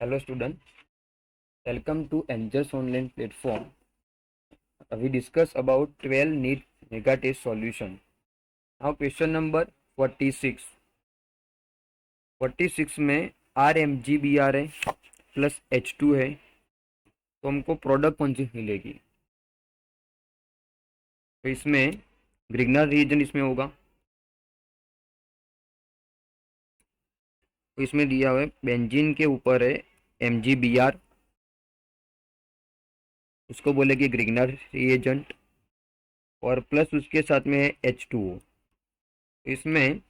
Hello student, welcome to Angels Online platform. We discuss about 12 NEET mega test solution. Now question number 46. 46 में RMGBR है plus H2 है, तो हमको product कौन सी मिलेगी? तो इसमें ग्रिग्नर रिएजेंट इसमें होगा, तो इसमें दिया हुआ है बेंजीन के ऊपर है MgBr, उसको बोलेगी ग्रिग्नर रिएजेंट, और प्लस उसके साथ में है H2O। इसमें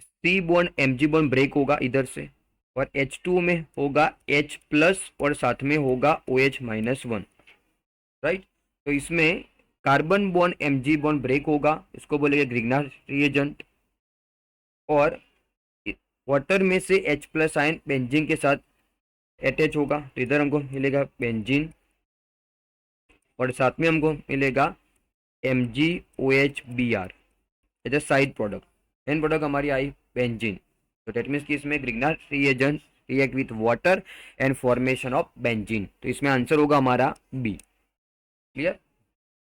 सी बॉन्ड Mg बॉन्ड ब्रेक होगा इधर से, और H2 में होगा H प्लस और साथ में होगा OH-1, राइट। तो इसमें carbon bond Mg bond break होगा, इसको बोलेंगे ग्रिग्नर रिएजेंट, और वाटर में से H प्लस आयन बेंजीन के साथ अटैच होगा, तो इधर हमको मिलेगा बेंजीन और साथ में हमको मिलेगा MgOH-Br as a side product. And product हमारी आई बेंजीन, तो डेट मीन्स कि इसमें Grignard reagent react with water and formation of benzene, तो इसमें आंसर होगा हमारा बी। क्लियर।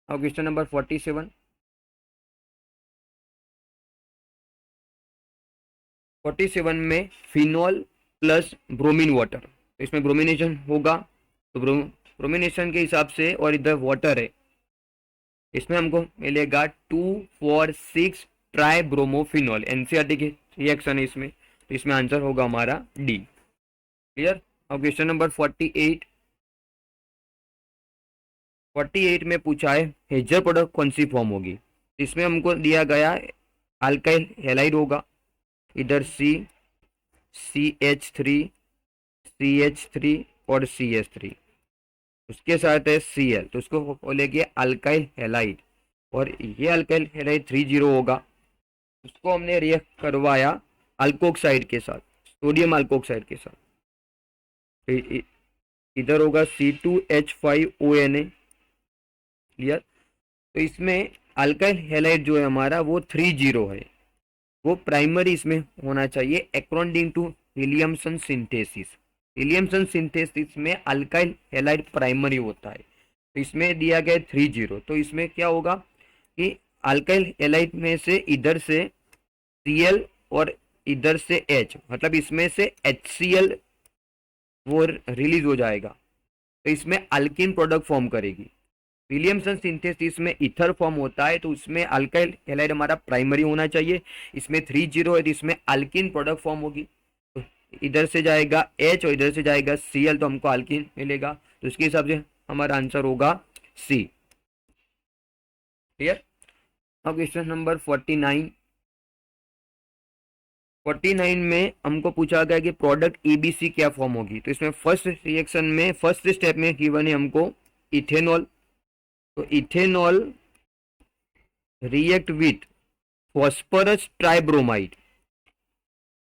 अब क्वेश्चन नंबर 47। 47 में फिनॉल प्लस ब्रोमीन वाटर, तो इसमें ब्रोमिनेशन होगा, तो ब्रोमिनेशन के हिसाब से, और इधर वाटर है, इसमें हमको मिलेगा 2,4,6 ट्राई ब्रोमोफिनॉल। एनसीईआरटी की रिएक्शन है इसमें, तो इसमें आंसर होगा हमारा डी। क्लियर। अब क्वेश्चन नंबर 48। 48 में पूछा है हेजर प्रोडक्ट कौन सी फॉर्म होगी, इसमें हमको दिया गया अल्काइल हेलाइड होगा, इधर CH3 CH3 और CH3, उसके साथ है Cl, तो उसको बोलेंगे अल्काइल हेलाइड, और ये अल्काइल हेलाइड 30 होगा, उसको हमने रिएक्ट करवाया अल्कोक्साइड के साथ, सोडियम अल्कोक्साइड के साथ, तो इधर होगा C2H5ONA। क्लियर। तो इसमें अल्काइल हेलाइड जो है हमारा वो 30 है, वो प्राइमरी इसमें होना चाहिए according to Williamson synthesis. Williamson synthesis में अल्काइल हेलाइड प्राइमरी होता है, तो इसमें दिया गया 30, तो इसमें क्या होगा कि अल्काइल हेलाइड में से इधर से Cl और इधर से H, मतलब इसमें से HCl वो रिलीज हो जाएगा, तो इसमें अल्किन प्रोडक्ट फॉर्म करेगी। विलियमसन सिंथेसिस में इथर फॉर्म होता है, तो उसमें अल्काइल हेलाइड हमारा प्राइमरी होना चाहिए, इसमें 30 है, तो इसमें अल्किन प्रोडक्ट फॉर्म होगी, तो इधर से जाएगा H और इधर से जाएगा Cl, तो हमको अल्किन मिलेगा, तो उसके हिसाब से हमारा आंसर होगा सी। क्लियर। अब क्वेश्चन नंबर 49। 49 में हमको पूछा गया कि प्रोडक्ट EBC क्या फॉर्म होगी, तो इसमें फर्स्ट रिएक्शन में फर्स्ट स्टेप में गिवन है हमको इथेनॉल, तो ethanol react with phosphorus tribromide,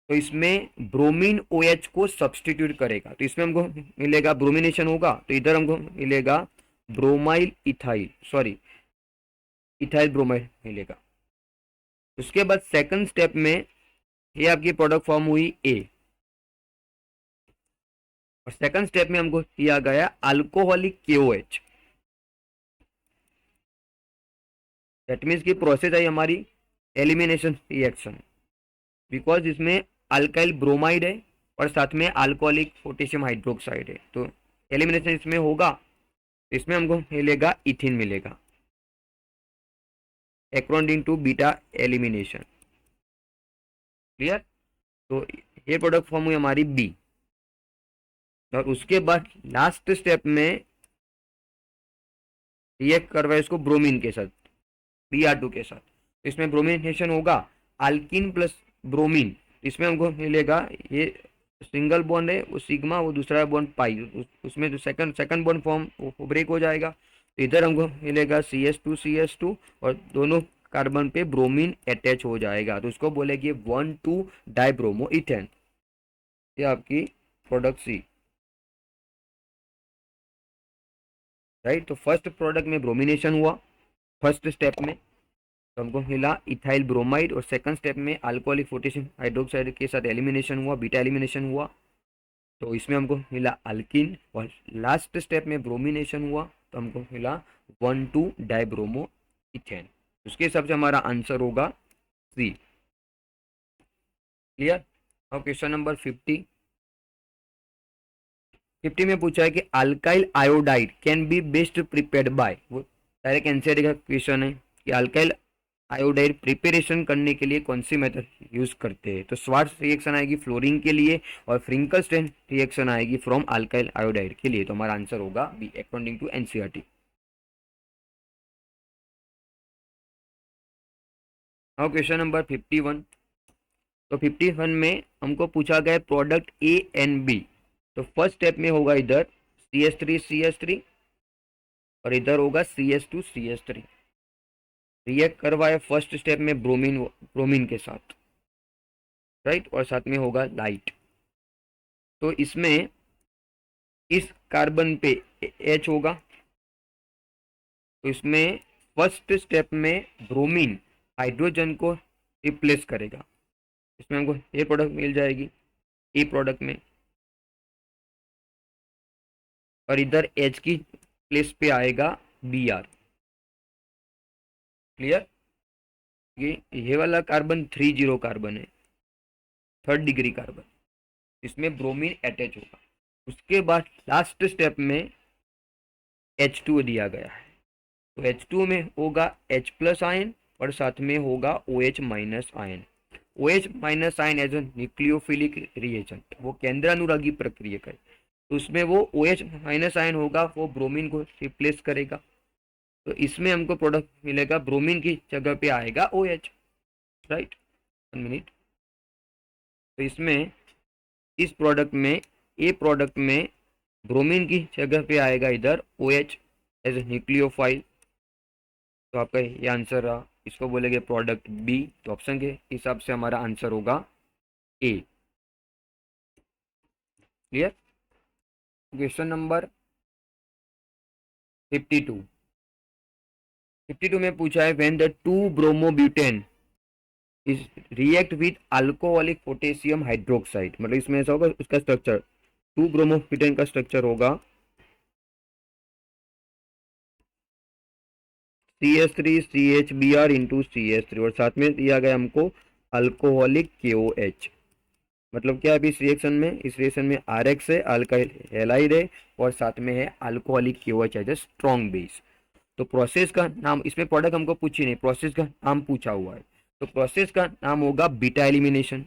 तो इसमें ब्रोमीन OH को सब्सटीट्यूट करेगा, तो इसमें हमको मिलेगा ब्रोमिनेशन होगा, तो इधर हमको मिलेगा ब्रोमाइल इथाइल, सॉरी इथाइल ब्रोमाइड मिलेगा। उसके बाद सेकंड स्टेप में ये आपकी प्रोडक्ट फॉर्म हुई A, और सेकंड स्टेप में हमको दिया गया अल्कोहलिक KOH, दैट मीन्स की प्रोसेस आई हमारी एलिमिनेशन रिएक्शन, बिकॉज इसमें अल्काइल ब्रोमाइड है और साथ में अल्कोहलिक पोटेशियम हाइड्रोक्साइड है, तो एलिमिनेशन इसमें होगा, इसमें हमको मिलेगा इथिन मिलेगा according to beta elimination. Clear. तो ये प्रोडक्ट फॉर्म हुई हमारी बी, और उसके बाद लास्ट स्टेप में रिएक्ट करवाए इसको ब्रोमीन के साथ, Br2 के साथ, तो इसमें ब्रोमिनेशन होगा अल्किन प्लस ब्रोमीन, इसमें हमको मिलेगा ये सिंगल बॉन्ड है वो सिग्मा, वो दूसरा बॉन्ड पाई, उसमें जो सेकंड बॉन्ड फॉर्म वो ब्रेक हो जाएगा, तो इधर हमको मिलेगा CH2 और दोनों कार्बन पे ब्रोमीन अटैच हो जाएगा, तो उसको बोलेगी 1,2 डाइब्रोमो इथेन। ये आपकी प्रोडक्ट सी, राइट। तो फर्स्ट प्रोडक्ट में ब्रोमिनेशन हुआ फर्स्ट स्टेप में, तो हमको मिला इथाइल ब्रोमाइड, और सेकंड स्टेप में अल्कोहलिक पोटेशियम हाइड्रोक्साइड के साथ एलिमिनेशन हुआ, बीटा एलिमिनेशन हुआ, तो इसमें हमको मिला अल्किन, और लास्ट स्टेप में ब्रोमिनेशन हुआ तो हमको मिला 1,2 डाइब्रोमो इथेन। उसके हिसाब से हमारा आंसर होगा सी। क्लियर। अब क्वेश्चन नंबर 50 में पूछा है कि alkyl iodide can be best prepared by, वो डायरेक्ट एनसीईआरटी का क्वेश्चन है कि अल्काइल आयोडाइड प्रिपरेशन करने के लिए कौन सी मेथड यूज करते हैं। तो स्वार्ट्ज रिएक्शन आएगी फ्लोरीन के लिए, और फ्रिंकलस्टेन रिएक्शन आएगी फ्रॉम अल्काइल आयोडाइड के लिए। तो हमारा आंसर होगा B according to NCERT. Now question number 51। तो 51 में हमको पूछा गया प्रोडक्ट ए एंड बी। तो फर्स्ट स्टेप में होगा इधर CH3 और इधर होगा CH2 रिएक्ट करवाए फर्स्ट स्टेप में ब्रोमीन ब्रोमीन के साथ, राइट, और साथ में होगा लाइट। तो इसमें इस कार्बन पे H होगा, तो इसमें फर्स्ट स्टेप में ब्रोमीन हाइड्रोजन को रिप्लेस करेगा। इसमें हमको ये प्रोडक्ट मिल जाएगी ए प्रोडक्ट में, और इधर H की प्लेस पे आएगा Br। क्लियर। ये वाला कार्बन 30 कार्बन है, थर्ड डिग्री कार्बन, इसमें ब्रोमीन अटैच होगा। उसके बाद लास्ट स्टेप में H2 दिया गया है, तो H2 में होगा H प्लस आयन और साथ में होगा OH minus ion. OH minus ion as a nucleophilic reagent, वो केंद्रानुरागी प्रक्रिया है, तो उसमें वो OH माइनस आयन होगा, वो ब्रोमीन को रिप्लेस करेगा। तो इसमें हमको प्रोडक्ट मिलेगा, ब्रोमीन की जगह पे आएगा OH, राइट। 1 मिनट। तो इसमें इस प्रोडक्ट में ए प्रोडक्ट में ब्रोमीन की जगह पे आएगा इधर OH एज ए न्यूक्लियोफाइल। तो आपका ये आंसर रहा, इसको बोलेंगे प्रोडक्ट बी। तो ऑप्शन के हिसाब से हमारा आंसर होगा ए। क्लियर। Question number 52। 52 में पूछा है when the 2 bromobutane is react with alcoholic potassium hydroxide, मतलब इसमें ऐसा होगा, उसका स्ट्रक्चर 2 ब्रोमोब्यूटेन का स्ट्रक्चर होगा CH3CHBr इंटू CH3, और साथ में दिया गया हमको अल्कोहलिक KOH। मतलब क्या अभी इस रिएक्शन में RX है, अल्काइल हैलाइड है, और साथ में है alcoholic KOH as a strong base. तो प्रोसेस का नाम, इसमें प्रोडक्ट हमको पूछी नहीं, प्रोसेस का नाम पूछा हुआ है। तो प्रोसेस का नाम होगा बीटा एलिमिनेशन।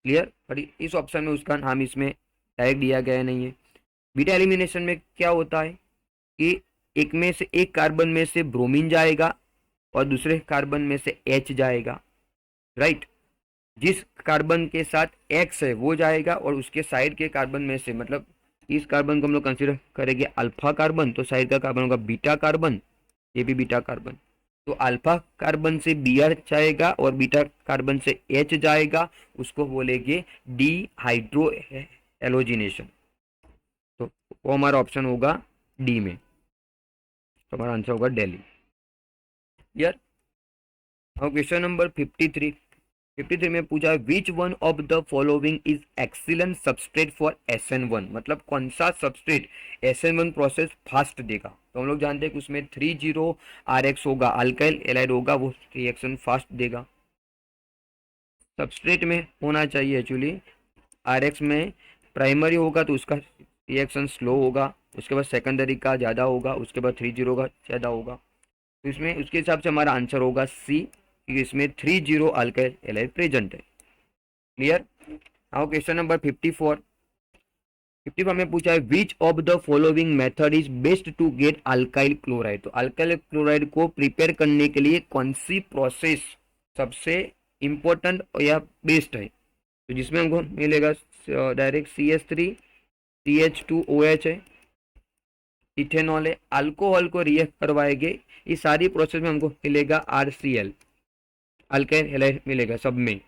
क्लियर। और इस ऑप्शन में उसका नाम इसमें डायरेक्ट दिया गया नहीं है। बीटा एलिमिनेशन में क्या होता है कि एक कार्बन में से ब्रोमीन जाएगा और दूसरे कार्बन में से H जाएगा, राइट। जिस कार्बन के साथ X है वो जाएगा, और उसके साइड के कार्बन में से, मतलब इस कार्बन को हम लोग कंसिडर करेंगे अल्फा कार्बन, तो साइड का कार्बन होगा बीटा कार्बन, ये भी बीटा कार्बन। तो अल्फा कार्बन से Br जाएगा और बीटा कार्बन से H जाएगा, उसको बोलेंगे डिहाइड्रो एलोजिनेशन। तो वो हमारा ऑप्शन होगा डी में, तो हमारा आंसर होगा दिल्ली। यार क्वेश्चन नंबर 53 में पूछा which one of the following is excellent substrate for SN1, मतलब कौन सा सबस्ट्रेट SN1 प्रोसेस फास्ट देगा। तो हम लोग जानते हैं कि उसमें 30RX होगा, अल्काइल एलाइड होगा, वो रिएक्शन फास्ट देगा। सबस्ट्रेट में होना चाहिए एक्चुअली RX में प्राइमरी होगा तो उसका रिएक्शन स्लो होगा, उसके बाद सेकेंडरी का ज़्यादा होगा, उसके बाद 30 का ज़्यादा होगा। तो इसमें उसके हिसाब से हमारा आंसर होगा सी, क्योंकि इसमें 30 अल्काइल एलाइड प्रेजेंट है। क्लियर। नाउ क्वेश्चन नंबर 54 में पूछा है which of the following method is best to get alkyl chloride. तो अल्काइल क्लोराइड को प्रिपेयर करने के लिए कौन सी प्रोसेस सबसे इंपॉर्टेंट या बेस्ट है। तो जिसमें हमको मिलेगा डायरेक्ट CH3CH2OH है, इथेनॉल है, अल्कोहल को रिएक्ट करवाएंगे, इस सारी प्रोसेस में हमको मिलेगा RCl, अल्काइल हैलाइड मिलेगा सब में।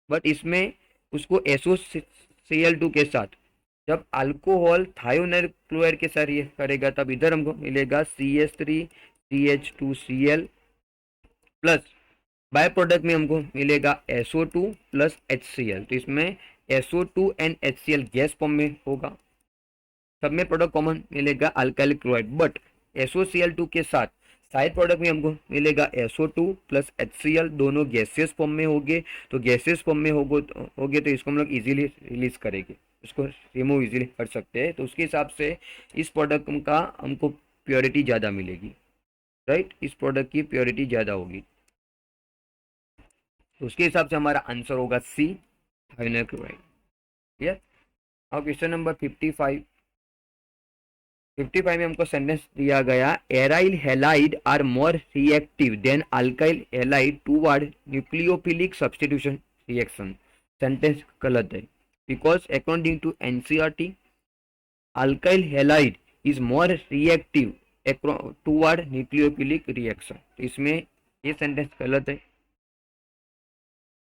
बट इसमें उसको SOCl2 के साथ जब अल्कोहल थायोनाइल क्लोराइड के साथ रिएक्ट करेगा तब इधर हमको मिलेगा CH3CH2Cl प्लस बाय प्रोडक्ट में हमको मिलेगा SO2 प्लस HCl। तो इसमें SO2 and HCl gas form में होगा। सब में प्रोडक्ट कॉमन मिलेगा अल्काइल क्लोराइड, बट SOCl2 के साथ साइड प्रोडक्ट में हमको मिलेगा SO2 प्लस HCl, दोनों गैसेस फॉर्म में होंगे। तो गैसेस फॉर्म में होगे तो इसको हम लोग इजीली रिलीज करेंगे, उसको रिमूव इजीली कर सकते हैं। तो उसके हिसाब से इस प्रोडक्ट का हमको प्योरिटी ज़्यादा मिलेगी, राइट। इस प्रोडक्ट की प्योरिटी ज़्यादा होगी। तो उसके हिसाब से हमारा आंसर होगा सी, थायोनाइल क्लोराइड। क्लियर। अब क्वेश्चन नंबर 55। 55 में हमको सेंटेंस दिया गया, aryl halide are more reactive than alkyl halide toward nucleophilic substitution reaction. Sentence गलत है, because according to NCERT alkyl halide is more reactive toward nucleophilic reaction. तो इसमें ये सेंटेंस गलत है।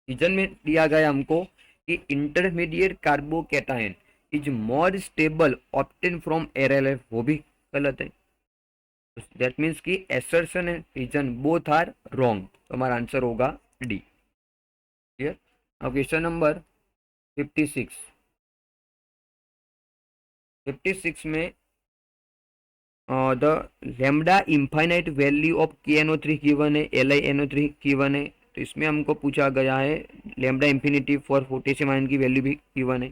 रीजन में दिया गया हमको कि intermediate carbocation is more stable obtain from aryl, वो भी गलत है। दैट मीन्स कि assertion and reason both are wrong. तो हमारा आंसर होगा डी। क्लियर। अब क्वेश्चन नंबर 56। 56 में the lambda infinite value of KNO3 given है, LiNO3 गिवन है। तो इसमें हमको पूछा गया है lambda infinity for potassium ion की वैल्यू भी गिवन है।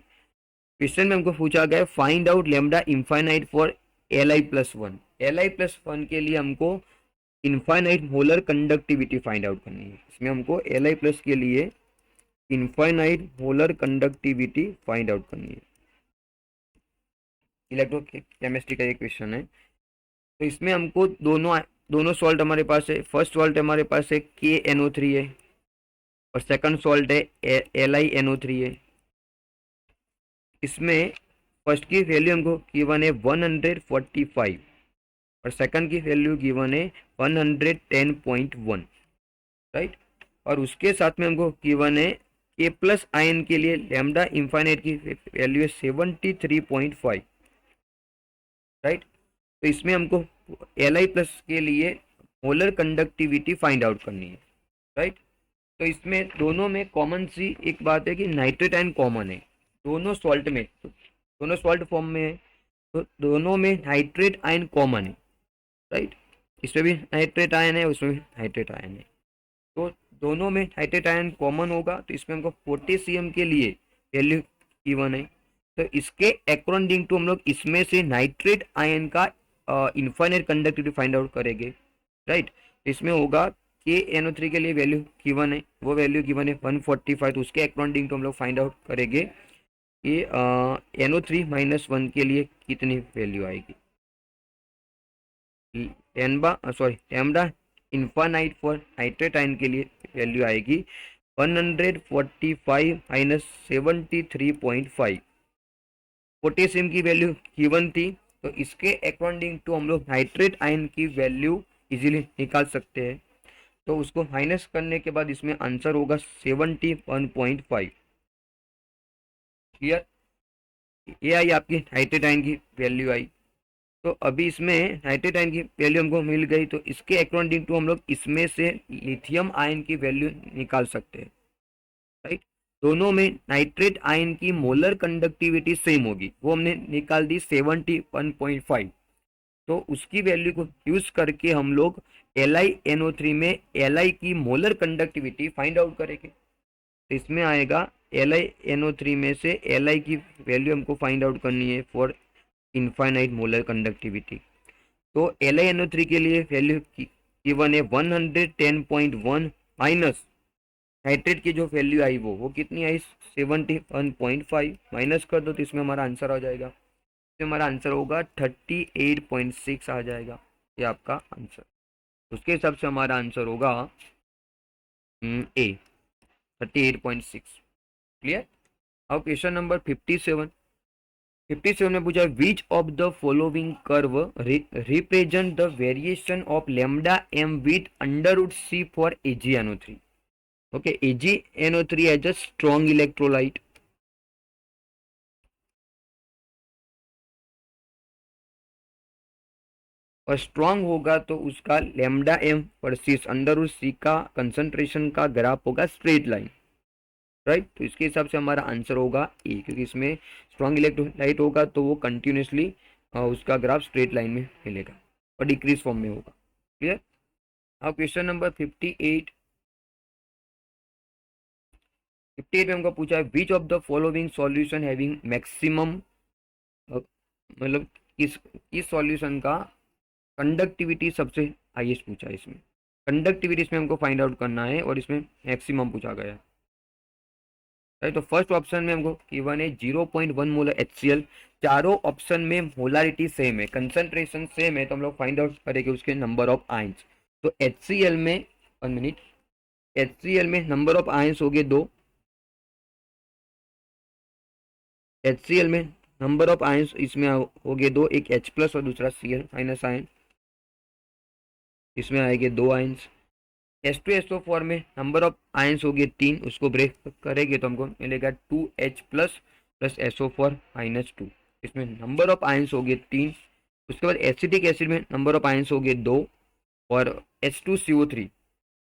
क्वेश्चन में हमको पूछा गया find out lambda infinite for Li+1। Li+1 के लिए हमको infinite molar conductivity find out करनी है। इसमें हमको Li+ के लिए infinite molar conductivity find out करनी है। इलेक्ट्रोकेमिस्ट्री का एक क्वेश्चन है। तो इसमें हमको दोनों सॉल्ट हमारे पास है। फर्स्ट सॉल्ट हमारे पास है KNO3 है और सेकंड सॉल्ट है LiNO3 है। इसमें फर्स्ट की वैल्यू हमको गिवन है 145 और सेकंड की वैल्यू गिवन है 110.1, राइट। और उसके साथ में हमको गिवन है K+ आयन के लिए लैम्डा इनफाइनाइट की वैल्यू है 73.5, राइट। तो इसमें हमको Li+ के लिए मोलर कंडक्टिविटी फाइंड आउट करनी है, राइट। तो इसमें दोनों में कॉमन सी एक बात है कि नाइट्रेट आयन कॉमन है दोनों सॉल्ट में, तो दोनों सॉल्ट फॉर्म में है, तो दोनों में नाइट्रेट आयन कॉमन है, राइट। इसमें भी नाइट्रेट आयन है, उसमें भी नाइट्रेट आयन है। तो दोनों में नाइट्रेट आयन कॉमन होगा। तो इसमें हमको पोटेशियम के लिए वैल्यू गिवन है। तो इसके अकॉर्डिंग टू हम लोग इसमें से नाइट्रेट आयन का इनफाइनाइट कंडक्टिविटी फाइंड आउट करेंगे, राइट। इसमें होगा KNO3 के लिए वैल्यू गिवन है, वो वैल्यू गिवन है 145। तो उसके अकॉर्डिंग टू हम लोग फाइंड आउट करेंगे कि NO3-1 के लिए कितनी वैल्यू आएगी। Lambda infinite for nitrate ion के लिए वैल्यू आएगी 145 - 73.5। पोटेशियम की वैल्यू गिवन थी, तो इसके अकॉर्डिंग टू हम लोग नाइट्रेट आयन की वैल्यू इजीली निकाल सकते हैं। तो उसको माइनस करने के बाद इसमें आंसर होगा 71.5। क्लियर। ये आई आपकी नाइट्रेट आयन की वैल्यू आई। तो अभी इसमें नाइट्रेट आयन की वैल्यू हमको मिल गई, तो इसके अकॉर्डिंग टू हम लोग इसमें से लिथियम आयन की वैल्यू निकाल सकते हैं, राइट। दोनों में नाइट्रेट आयन की मोलर कंडक्टिविटी सेम होगी, वो हमने निकाल दी 71.5। तो उसकी वैल्यू को यूज करके हम लोग LiNO3 में Li की मोलर कंडक्टिविटी फाइंड आउट करेंगे। तो इसमें आएगा LiNO3 में से Li की वैल्यू हमको फाइंड आउट करनी है फॉर इनफाइनाइट मोलर कंडक्टिविटी। तो LiNO3 के लिए वैल्यू गिवन है 110.1 माइनस नाइट्रेट की जो वैल्यू आई वो कितनी आई 71.5। माइनस कर दो तो इसमें हमारा आंसर आ जाएगा। इसमें हमारा आंसर होगा 38.6 आ जाएगा, ये आपका आंसर। उसके हिसाब से हमारा आंसर होगा ए 38.6। क्लियर। अब क्वेश्चन नंबर 57। 57 में पूछा which of the following curve represent the variation of lambda M with √C for AgNO3। Okay, AgNO3 as a strong electrolyte. और स्ट्रांग होगा तो उसका lambda M versus under root C का concentration का graph होगा straight line, right. तो इसके हिसाब से हमारा आंसर होगा ए, क्योंकि इसमें स्ट्रांग इलेक्ट्रोलाइट होगा तो वो कंटिन्यूसली उसका ग्राफ स्ट्रेट लाइन में मिलेगा और डिक्रीज फॉर्म में होगा। क्लियर। अब क्वेश्चन नंबर 58। 58 में हमको पूछा है which of the following solution having maximum, मतलब किस सॉल्यूशन का कंडक्टिविटी सबसे हाईएस्ट पूछा है। इसमें कंडक्टिविटी इसमें हमको फाइंड आउट करना है और इसमें मैक्सिमम पूछा गया है, राइट। तो फर्स्ट ऑप्शन में हमको गिवन है 0.1 मोलर HCl। चारों ऑप्शन में मोलारिटी सेम है, कंसंट्रेशन सेम है, तो हम लोग फाइंड आउट करेंगे उसके नंबर ऑफ आयंस। तो HCl में 1 मिनट, HCl में नंबर ऑफ आयंस हो गए 2, HCl में नंबर ऑफ आयंस इसमें हो गए 2, एक H प्लस और दूसरा Cl माइनस आयन, इसमें आएंगे 2 आयंस। H2SO4 में नंबर ऑफ आयंस हो गए 3, उसको ब्रेक करेंगे तो हमको मिलेगा 2H plus plus SO4 minus 2, इसमें नंबर ऑफ आयंस हो गए 3। उसके बाद एसिटिक एसिड में नंबर ऑफ आयंस हो गए 2 और H2CO3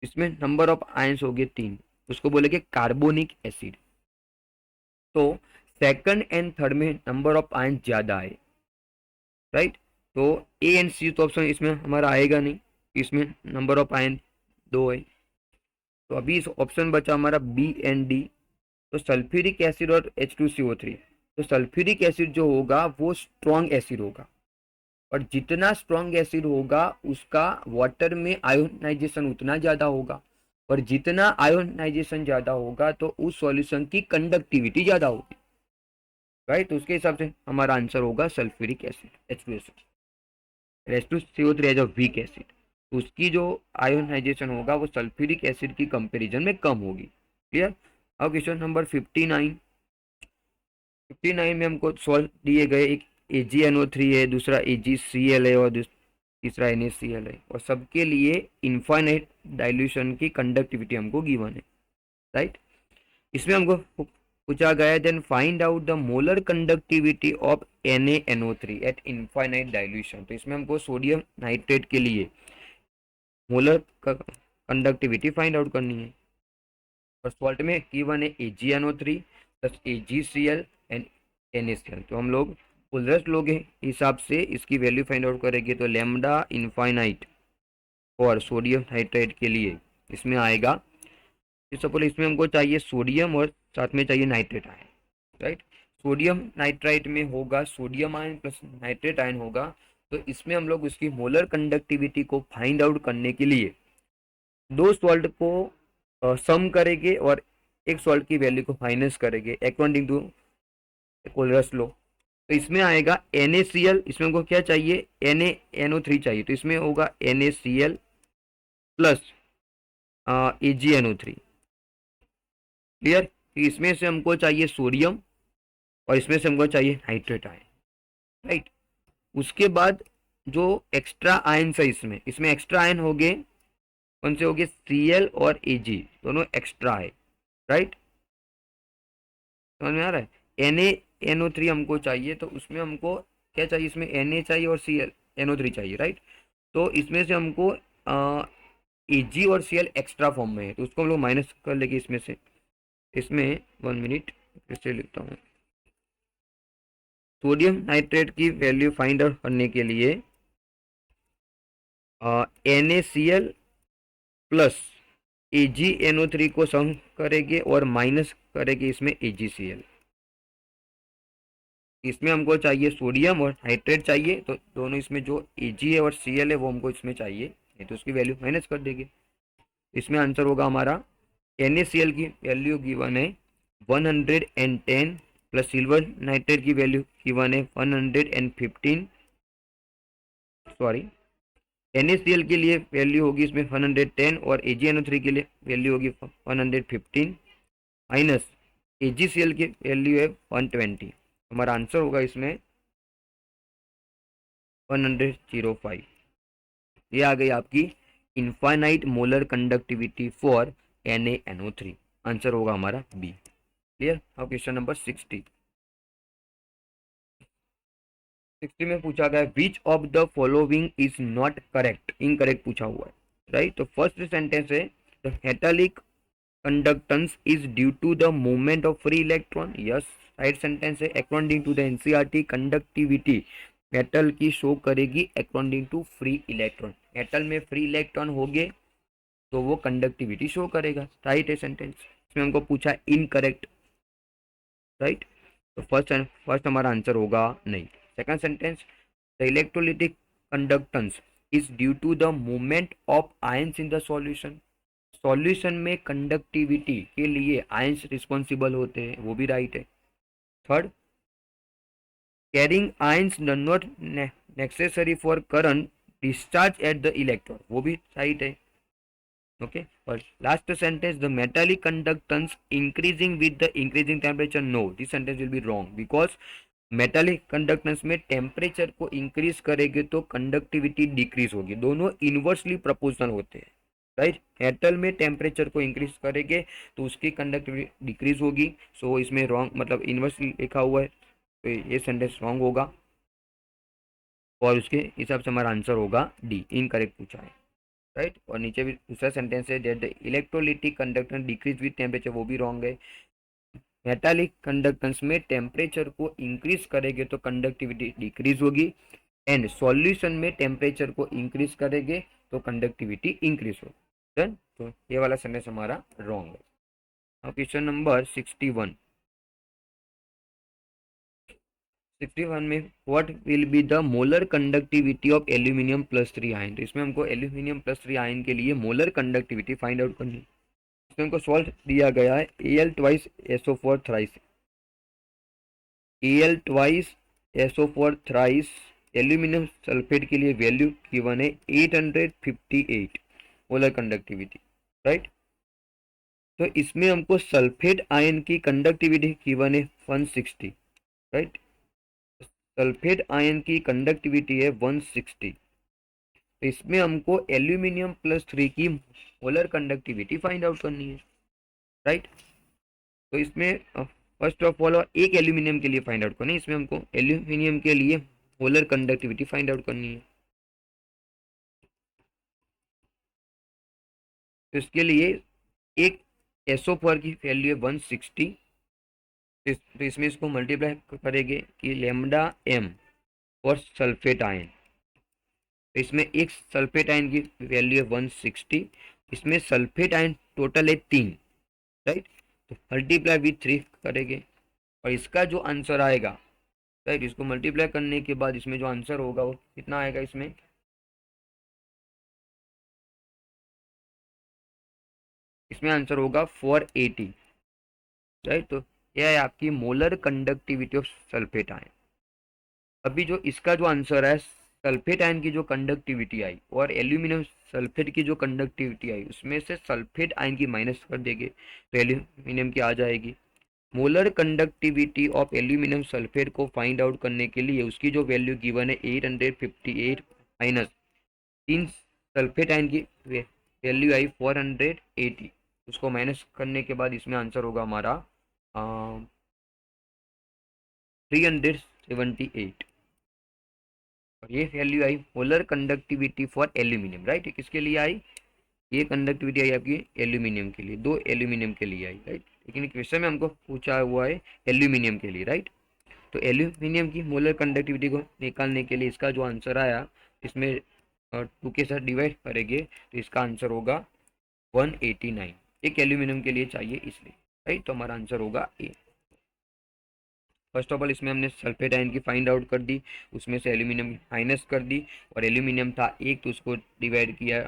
इसमें नंबर ऑफ आयंस हो गए 3, उसको बोलेंगे कार्बोनिक एसिड। तो सेकंड एंड थर्ड में नंबर ऑफ आयंस ज़्यादा है, राइट। तो ए एंड सी तो ऑप्शन इसमें हमारा आएगा नहीं, इसमें नंबर ऑफ आयन 2 है। तो अभी इस ऑप्शन बचा हमारा बी एंड डी। तो सल्फ्यूरिक एसिड और H2CO3, तो सल्फ्यूरिक एसिड जो होगा वो स्ट्रॉन्ग एसिड होगा, और जितना स्ट्रॉन्ग एसिड होगा उसका वाटर में आयोनाइजेशन उतना ज़्यादा होगा, और जितना आयोनाइजेशन ज़्यादा होगा तो उस सॉल्यूशन की कंडक्टिविटी ज़्यादा होगी, राइट। तो उसके हिसाब से हमारा आंसर होगा sulphuric acid H2CO3 as a weak acid, तो उसकी जो आयोनाइजेशन होगा वो सल्फ्यूरिक एसिड की कंपैरिजन में कम होगी। क्लियर। अब क्वेश्चन नंबर 59। 59 में हमको सॉल्व दिए गए, एक AgNO3 है, दूसरा AgCl है और तीसरा NaCl है, और सबके लिए इनफाइनाइट डाइल्यूशन की कंडक्टिविटी हमको गिवन है, राइट। इसमें हमको पूछा गया है then find out the molar conductivity of NaNO3 at infinite dilution. तो इसमें हमको सोडियम नाइट्रेट के लिए मोलर कंडक्टिविटी फाइंड आउट करनी है, और सॉल्ट में गिवन है AgNO3 plus AgCl and NaCl। तो हम लोग उलरस लोग हिसाब से इसकी वैल्यू फाइंड आउट करेंगे, तो लेमडा इनफाइनाइट और सोडियम नाइट्रेट के लिए इसमें आएगा, सपोज इसमें हमको चाहिए सोडियम और साथ में चाहिए nitrate ion, right. Sodium nitrite में होगा sodium ion plus nitrate ion होगा, तो इसमें हम लोग उसकी मोलर कंडक्टिविटी को फाइंड आउट करने के लिए दो सॉल्ट को सम करेंगे और एक सॉल्ट की वैल्यू को माइनस करेंगे अकॉर्डिंग टू कोलरस लो। तो इसमें आएगा NaCl, इसमें हमको क्या चाहिए NaNO3 चाहिए, तो इसमें होगा NaCl प्लस AgNO3। क्लियर। इसमें से हमको चाहिए सोडियम और इसमें से हमको चाहिए नाइट्रेट आयन, राइट। उसके बाद जो एक्स्ट्रा आयन्स है इसमें इसमें एक्स्ट्रा आयन हो गए, कौन से हो गए Cl और Ag, दोनों एक्स्ट्रा है, राइट। समझ में आ रहा है। NaNO3 हमको चाहिए, तो उसमें हमको क्या चाहिए, इसमें Na चाहिए और NO3 चाहिए, राइट। तो इसमें से हमको Ag और Cl एक्स्ट्रा फॉर्म में है, तो उसको हम लोग माइनस कर लेंगे इसमें से। इसमें 1 मिनट फिर से लिखता हूँ। सोडियम नाइट्रेट की वैल्यू फाइंड आउट करने के लिए NaCl प्लस AgNO3 को सम करेंगे और माइनस करेंगे इसमें AgCl। इसमें हमको चाहिए सोडियम और नाइट्रेट चाहिए, तो दोनों इसमें जो Ag है और Cl है वो हमको इसमें चाहिए, नहीं तो उसकी वैल्यू माइनस कर देंगे। इसमें आंसर होगा हमारा NaCl की वैल्यू गिवन है 110 प्लस सिल्वर नाइट्रेट की वैल्यू गिवन है 115, सॉरी NaCl के लिए वैल्यू होगी इसमें 110 और AgNO3 के लिए वैल्यू होगी 115 माइनस AgCl की वैल्यू है 120। हमारा आंसर होगा इसमें 105। ये आ गई आपकी infinite molar conductivity for NaNO3। Answer होगा हमारा बी। क्लियर। अब क्वेश्चन नंबर 60। 60 में पूछा गया which of the following is not correct, incorrect पूछा हुआ है, राइट। तो फर्स्ट सेंटेंस है the metallic conductance is due to the movement of free electron, yes. Right sentence है according to the NCERT conductivity metal की show करेगी अकॉर्डिंग टू फ्री इलेक्ट्रॉन, मेटल में फ्री इलेक्ट्रॉन होंगे तो वो कंडक्टिविटी शो करेगा, राइट है सेंटेंस। इसमें हमको पूछा इनकरेक्ट, राइट। तो फर्स्ट हमारा आंसर होगा नहीं। Second sentence the electrolytic conductance is due to the movement of ions in the solution, solution में कंडक्टिविटी के लिए आयंस रिस्पॉन्सिबल होते हैं, वो भी राइट है। Third carrying ions does not necessary for current discharge at the electron, वो भी राइट है, ओके। और last sentence the metallic conductance increasing with the increasing temperature, no this sentence will be wrong because metallic conductance में temperature को increase करेंगे तो conductivity decrease होगी, दोनों इनवर्सली प्रोपोर्शनल होते हैं, राइट। मेटल में टेम्परेचर को इंक्रीज करेंगे तो उसकी कंडक्टिविटी डिक्रीज होगी, सो इसमें रॉन्ग मतलब इनवर्सली लिखा हुआ है, तो ये सेंटेंस रॉन्ग होगा और उसके हिसाब से हमारा आंसर होगा डी, इनकरेक्ट पूछा है, राइट। और नीचे भी दूसरा सेंटेंस है that the electrolytic conductance decrease with temperature, वो भी रॉन्ग है। मेटालिक कंडक्टेंस में टेम्परेचर को इंक्रीज करेंगे तो कंडक्टिविटी डिक्रीज होगी, एंड सॉल्यूशन में टेम्परेचर को इंक्रीज करेंगे तो कंडक्टिविटी इंक्रीज होगी, डन। तो ये वाला सेंटेंस हमारा रॉन्ग है। अब क्वेश्चन नंबर 61, 61 में what will be the molar conductivity of aluminium plus 3 ion, तो इसमें हमको एल्यूमिनियम प्लस 3 आयन के लिए मोलर कंडक्टिविटी फाइंड आउट करनी है। इसमें हमको सॉल्व दिया गया है Al twice SO4 thrice, Al twice SO4 thrice aluminium sulphate के लिए वैल्यू गिवन है 858 मोलर कंडक्टिविटी, राइट। तो इसमें हमको सल्फेट आयन की कंडक्टिविटी गिवन है 160, राइट। सल्फेट आयन की कंडक्टिविटी है 160, तो इसमें हमको एल्यूमिनियम प्लस 3 की मोलर कंडक्टिविटी फाइंड आउट करनी है, राइट। तो इसमें फर्स्ट ऑफ ऑल एक एल्यूमिनियम के लिए फाइंड आउट करनी है, इसमें हमको एल्यूमिनियम के लिए मोलर कंडक्टिविटी फाइंड आउट करनी है। तो इसके लिए एक SO4 की वैल्यू है 160, तो इसमें इसको मल्टीप्लाई करेंगे कि लेमडा m और सल्फेट आयन, तो इसमें एक सल्फेट आयन की वैल्यू है 160, इसमें सल्फेट आयन टोटल है 3, राइट। तो मल्टीप्लाई विथ 3 करेंगे और इसका जो आंसर आएगा, राइट, इसको मल्टीप्लाई करने के बाद इसमें जो आंसर होगा वो कितना आएगा, इसमें आंसर होगा 480, राइट। तो यह है आपकी molar conductivity of sulphate ion. अभी जो इसका जो आंसर है सल्फेट आयन की जो कंडक्टिविटी आई और एल्यूमिनियम सल्फेट की जो कंडक्टिविटी आई उसमें से सल्फेट आयन की माइनस कर देंगे तो एल्यूमिनियम की आ जाएगी। Molar conductivity of aluminium sulphate को फाइंड आउट करने के लिए उसकी जो वैल्यू गिवन है 858 माइनस 3 सल्फेट आयन की वैल्यू आई 480, उसको माइनस करने के बाद इसमें आंसर होगा हमारा 378 और ये value I molar conductivity for aluminium, right. किसके लिए आई, ये कंडक्टिविटी आई आपकी एल्यूमिनियम के लिए, 2 एल्यूमिनियम के लिए आई, राइट। लेकिन क्वेश्चन में हमको पूछा हुआ है एल्यूमिनियम के लिए, राइट। तो एल्यूमिनियम की मोलर कंडक्टिविटी को निकालने के लिए इसका जो आंसर आया इसमें 2 के साथ डिवाइड करेंगे तो इसका आंसर होगा 189, एक एल्यूमिनियम के लिए चाहिए इसलिए, राइट। तो हमारा आंसर होगा ए। फर्स्ट ऑफ ऑल इसमें हमने सल्फेट आयन की फाइंड आउट कर दी, उसमें से एल्यूमिनियम माइनस कर दी और एल्यूमिनियम था एक तो उसको डिवाइड किया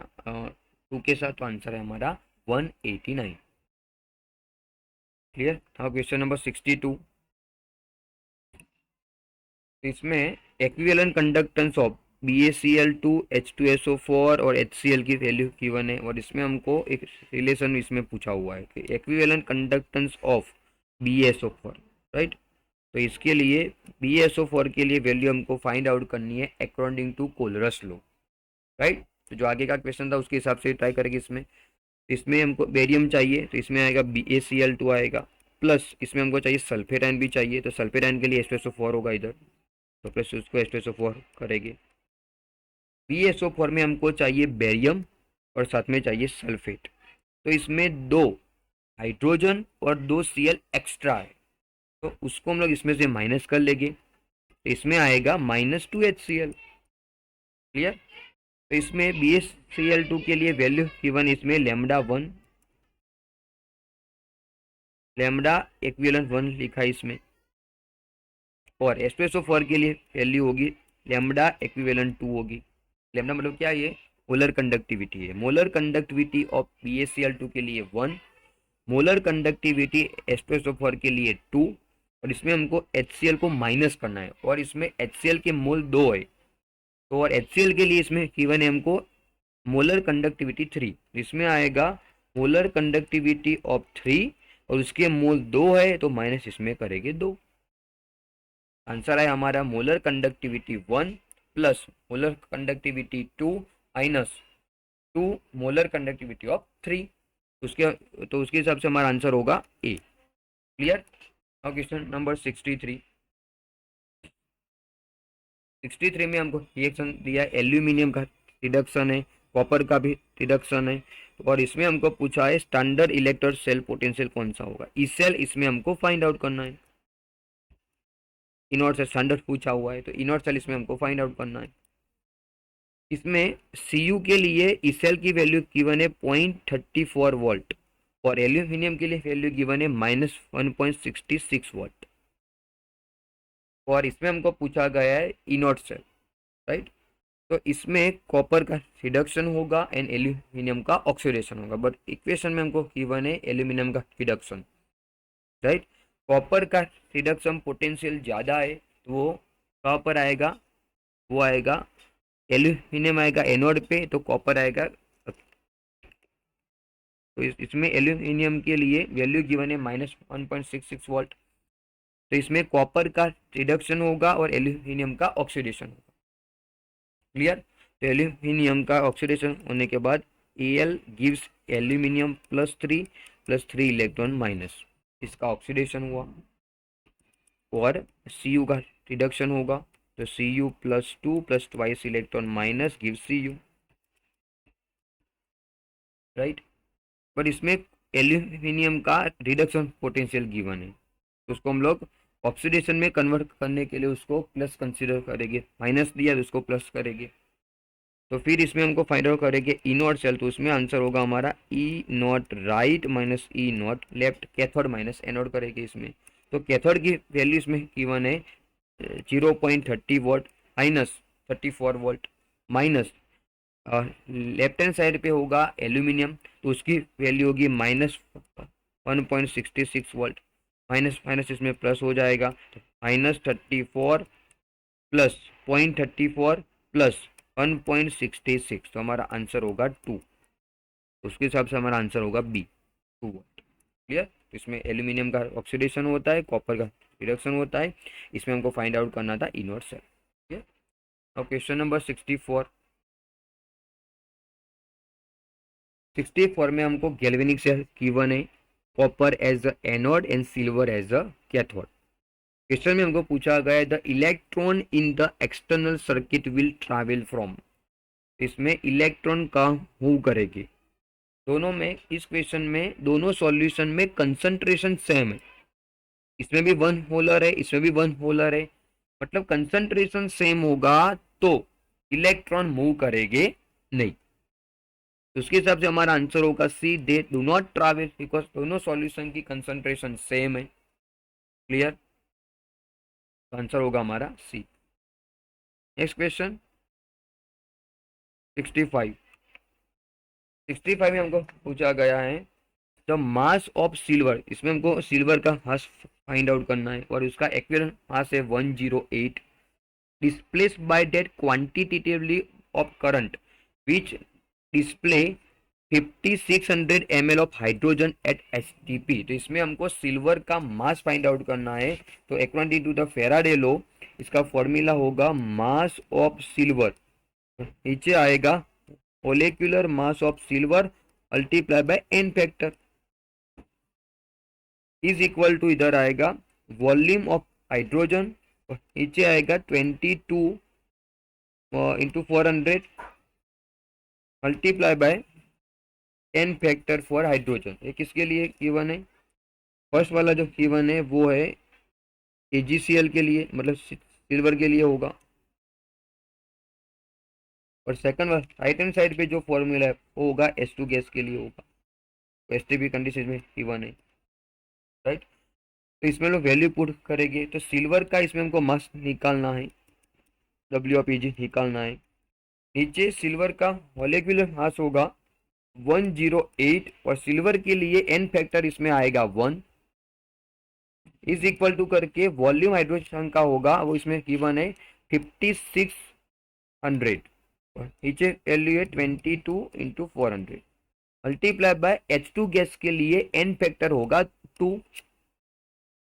2 के साथ, तो आंसर है हमारा 189, क्लियर। अब क्वेश्चन नंबर 62, इसमें equivalent conductance of BaCl2 H2SO4 और HCl की वैल्यू गिवन है और इसमें हमको एक रिलेशन इसमें पूछा हुआ है कि equivalent conductance of BaSO4, right. तो इसके लिए BaSO4 के लिए वैल्यू हमको फाइंड आउट करनी है अकॉर्डिंग टू कोलरस लॉ, राइट। तो जो आगे का क्वेश्चन था उसके हिसाब से ट्राई करेंगे। इसमें हमको बेरियम चाहिए तो इसमें आएगा BaCl2 आएगा, प्लस इसमें हमको चाहिए सल्फेट आयन भी चाहिए, तो सल्फेट आयन के लिए H2SO4 होगा इधर, तो प्लस उसको H2SO4 करेंगे। BSO4 में हमको चाहिए बेरियम और साथ में चाहिए सल्फेट। तो इसमें 2 हाइड्रोजन और 2 Cl एक्स्ट्रा है, तो उसको हम लोग इसमें से माइनस कर लेंगे, तो इसमें आएगा -2HCl। क्लियर। तो इसमें BsCl2 के लिए वैल्यू गिवन इसमें λ1, लैम्डा इक्विवेलेंट 1 लिखा है इसमें, और H2SO4 के लिए वैल्यू होगी लैम्डा इक्विवेलेंट 2 होगी। लैम्डा मतलब क्या है, ये मोलर कंडक्टिविटी है। मोलर कंडक्टिविटी ऑफ BaCl2 के लिए 1, मोलर कंडक्टिविटी H2SO4 के लिए 2, और इसमें हमको HCl को माइनस करना है, और इसमें HCl के मोल 2 है, तो और HCl के लिए इसमें गिवन है हमको मोलर कंडक्टिविटी 3, इसमें आएगा मोलर कंडक्टिविटी ऑफ 3, और उसके मोल 2 है, तो माइनस इसमें करेंगे 2। आंसर है हमारा molar conductivity 1 plus molar conductivity 2 minus 2 molar conductivity of 3, उसके हिसाब से हमारा आंसर होगा A. Clear. Now question number 63। 63 में हमको रिएक्शन दिया है, एल्यूमिनियम का रिडक्शन है, कॉपर का भी रिडक्शन है, और इसमें हमको पूछा है स्टैंडर्ड इलेक्ट्रोड सेल पोटेंशियल कौन सा होगा। ई सेल इसमें हमको फाइंड आउट करना है। इनॉट सेल स्टैंडर्ड पूछा हुआ है, तो इनॉट सेल इसमें हमको फाइंड आउट करना है। इसमें Cu के लिए ई सेल की वैल्यू गिवन है 0.34 वोल्ट, और एल्यूमिनियम के लिए वैल्यू गिवन है -1.66 वोल्ट, और इसमें हमको पूछा गया है इनॉट सेल, राइट। तो इसमें कॉपर का रिडक्शन होगा एंड एल्यूमिनियम का ऑक्सीडेशन होगा, बट इक्वेशन में हमको गिवन है एल्यूमिनियम का रिडक्शन, राइट। कॉपर का रिडक्शन पोटेंशियल ज़्यादा है, तो वो कहाँ पर आएगा, वो आएगा एल्यूमिनियम आएगा एनोड पे, तो कॉपर आएगा। तो इसमें एल्यूमिनियम के लिए वैल्यू गिवन है -1.66 वोल्ट, तो इसमें कॉपर का रिडक्शन होगा और एल्यूमिनियम का ऑक्सीडेशन होगा। क्लियर। तो एल्यूमिनियम का ऑक्सीडेशन होने के बाद Al gives aluminium +3 electron minus, इसका ऑक्सीडेशन हुआ, और Cu का रिडक्शन होगा, तो Cu +2 + twice electron minus gives Cu, right. पर इसमें एल्यूमिनियम का रिडक्शन पोटेंशियल गिवन है, तो उसको हम लोग ऑक्सीडेशन में कन्वर्ट करने के लिए उसको प्लस कंसीडर करेंगे, माइनस दिया तो उसको प्लस करेंगे। तो फिर इसमें हमको फाइंड आउट करेंगे ई नॉट सेल, तो उसमें आंसर होगा हमारा E naught right minus E naught left, cathode minus anode करेंगे इसमें। तो कैथोड की वैल्यू इसमें गिवन है 0.30 volt minus 34 volt, minus left hand side पे होगा एल्यूमिनियम, तो उसकी वैल्यू होगी -1.66 वोल्ट, माइनस माइनस इसमें प्लस हो जाएगा, तो -34 प्लस 0.34 प्लस 1.66, तो हमारा आंसर होगा 2, उसके हिसाब से हमारा आंसर होगा बी, 2 वोल्ट। क्लियर। इसमें एल्यूमिनियम का ऑक्सीडेशन होता है, कॉपर का रिडक्शन होता है, इसमें हमको फाइंड आउट करना था इनवर्ट सेल। क्लियर। अब क्वेश्चन नंबर 64। 64 में हमको गैल्वेनिक सेल गिवन है, copper as a anode and silver as a cathode. Question में हमको पूछा गया है the electron in the external circuit will travel from, इसमें इलेक्ट्रॉन का मूव करेगी। दोनों में इस क्वेश्चन में दोनों सॉल्यूशन में कंसंट्रेशन सेम है, इसमें भी 1 मोलर है, इसमें भी 1 मोलर है, मतलब कंसंट्रेशन सेम होगा तो इलेक्ट्रॉन मूव करेंगे नहीं, तो उसके हिसाब से हमारा आंसर होगा C, they do not travel, because दोनों सॉल्यूशन की कंसंट्रेशन सेम है। क्लियर। आंसर होगा हमारा सी। Next question 65। 65 में हमको पूछा गया है द मास ऑफ सिल्वर, इसमें हमको सिल्वर का मास फाइंड आउट करना है, और उसका इक्विवेलेंट मास है 108, displaced by that quantitatively of current which display 5600 ml of hydrogen at HTP। तो इसमें हमको सिल्वर का मास फाइंड आउट करना है, तो according to the Faraday law इसका फॉर्मूला होगा मास ऑफ सिल्वर, नीचे आएगा molecular mass of silver multiply by n factor is equal to, इधर आएगा वॉल्यूम ऑफ हाइड्रोजन नीचे आएगा 22 into 400 multiply by 10 factor for hydrogen. ये किसके लिए गिवन है? फर्स्ट वाला जो गिवन है वो है AgCl के लिए, मतलब सिल्वर के लिए होगा। और सेकंड राइट हैंड साइड पे जो फॉर्मूला है वो होगा H2 गैस के लिए होगा। एसटीपी कंडीशन में गिवन है, राइट। तो इसमें लोग वैल्यू पुट करेंगे तो सिल्वर का इसमें हमको मास निकालना है, WPG निकालना है। नीचे सिल्वर का मॉलिक्यूलर मास होगा 108 और सिल्वर के लिए एन फैक्टर इसमें आएगा 1 इज इक्वल टू करके वॉल्यूम हाइड्रोजन का होगा वो इसमें गिवन है 5600। नीचे वैल्यू है 22 into 400 multiply bye H2 gas के लिए एन फैक्टर होगा 2।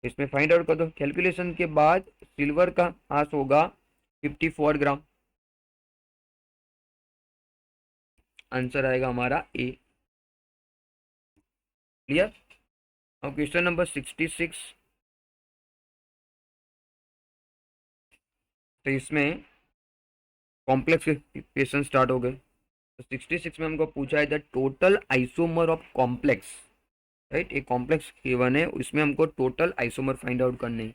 इसमें फाइंड आउट कर दो। कैलकुलेशन के बाद सिल्वर का मास होगा 54 ग्राम। आंसर आएगा हमारा ए। क्लियर। अब क्वेश्चन नंबर 66। तो इसमें कॉम्प्लेक्स क्वेश्चन स्टार्ट हो गए। तो 66 में हमको पूछा है the total isomer of complex, right. एक कॉम्प्लेक्स गिवन है, उसमें हमको टोटल आइसोमर फाइंड आउट करने हैं।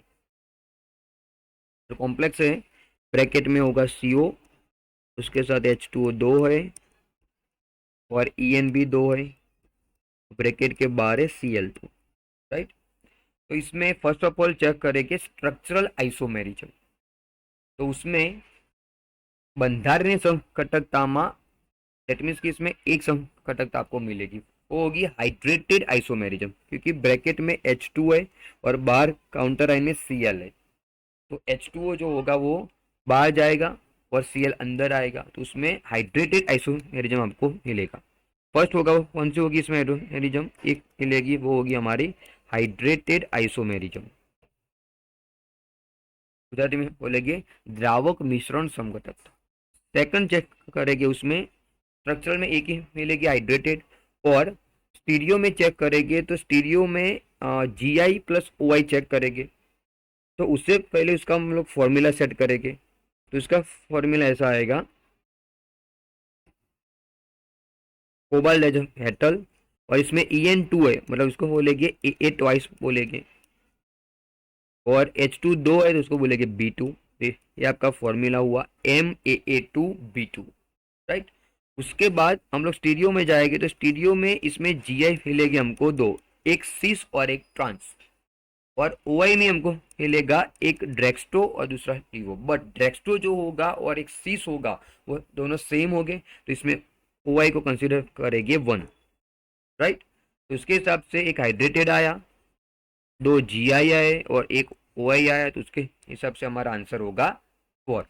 तो कॉम्प्लेक्स है, ब्रैकेट में होगा CO, उसके साथ H2O 2 है और EN भी 2 है, ब्रैकेट के बाहर है Cl2, राइट। तो इसमें फर्स्ट ऑफ ऑल चेक करेंगे स्ट्रक्चरल आइसोमेरिज्म। तो उसमें बंधारणीय संघटकतामा, दैट मीन्स कि इसमें एक संघटकता आपको मिलेगी, वो होगी हाइड्रेटेड आइसोमेरिज्म, क्योंकि ब्रैकेट में H2 है और बाहर काउंटर आइन में Cl है। तो H2O जो होगा वो बाहर जाएगा और Cl अंदर आएगा, तो उसमें हाइड्रेटेड आइसोमेरिज्म आपको मिलेगा। फर्स्ट होगा वो कौन सी होगी इसमें आइसोमेरिज्म एक मिलेगी, वो होगी हमारी हाइड्रेटेड आइसोमेरिज्म। गुजराती में बोलेंगे द्रावक मिश्रण समघटक। सेकंड चेक करेंगे, उसमें स्ट्रक्चरल में एक ही मिलेगी हाइड्रेटेड, और स्टीरियो में चेक करेंगे तो स्टीरियो में Gi प्लस OI चेक करेंगे। तो उससे पहले उसका हम लोग फॉर्मूला सेट करेंगे। तो इसका फॉर्मूला ऐसा आएगा, कोबाल्ट है जो मेटल, और इसमें En2 है, मतलब इसको बोलेंगे A ट्वाइस बोलेंगे, और H2 2 है तो उसको बोलेंगे B2। ये आपका फॉर्मूला हुआ MaA2B2, राइट। उसके बाद हम लोग स्टीरियो में जाएंगे, तो स्टीरियो में इसमें Gi मिलेगी हमको दो, एक सिस और एक ट्रांस, और OI में हमको मिलेगा एक ड्रेक्सटो और दूसरा लिवो। बट ड्रेक्सटो जो होगा और एक सिस होगा वो दोनों सेम हो गए, तो इसमें OI को कंसिडर करेंगे 1, राइट। तो उसके हिसाब से एक हाइड्रेटेड आया, दो Gi आए और एक OI आया, तो उसके हिसाब से हमारा आंसर होगा 4,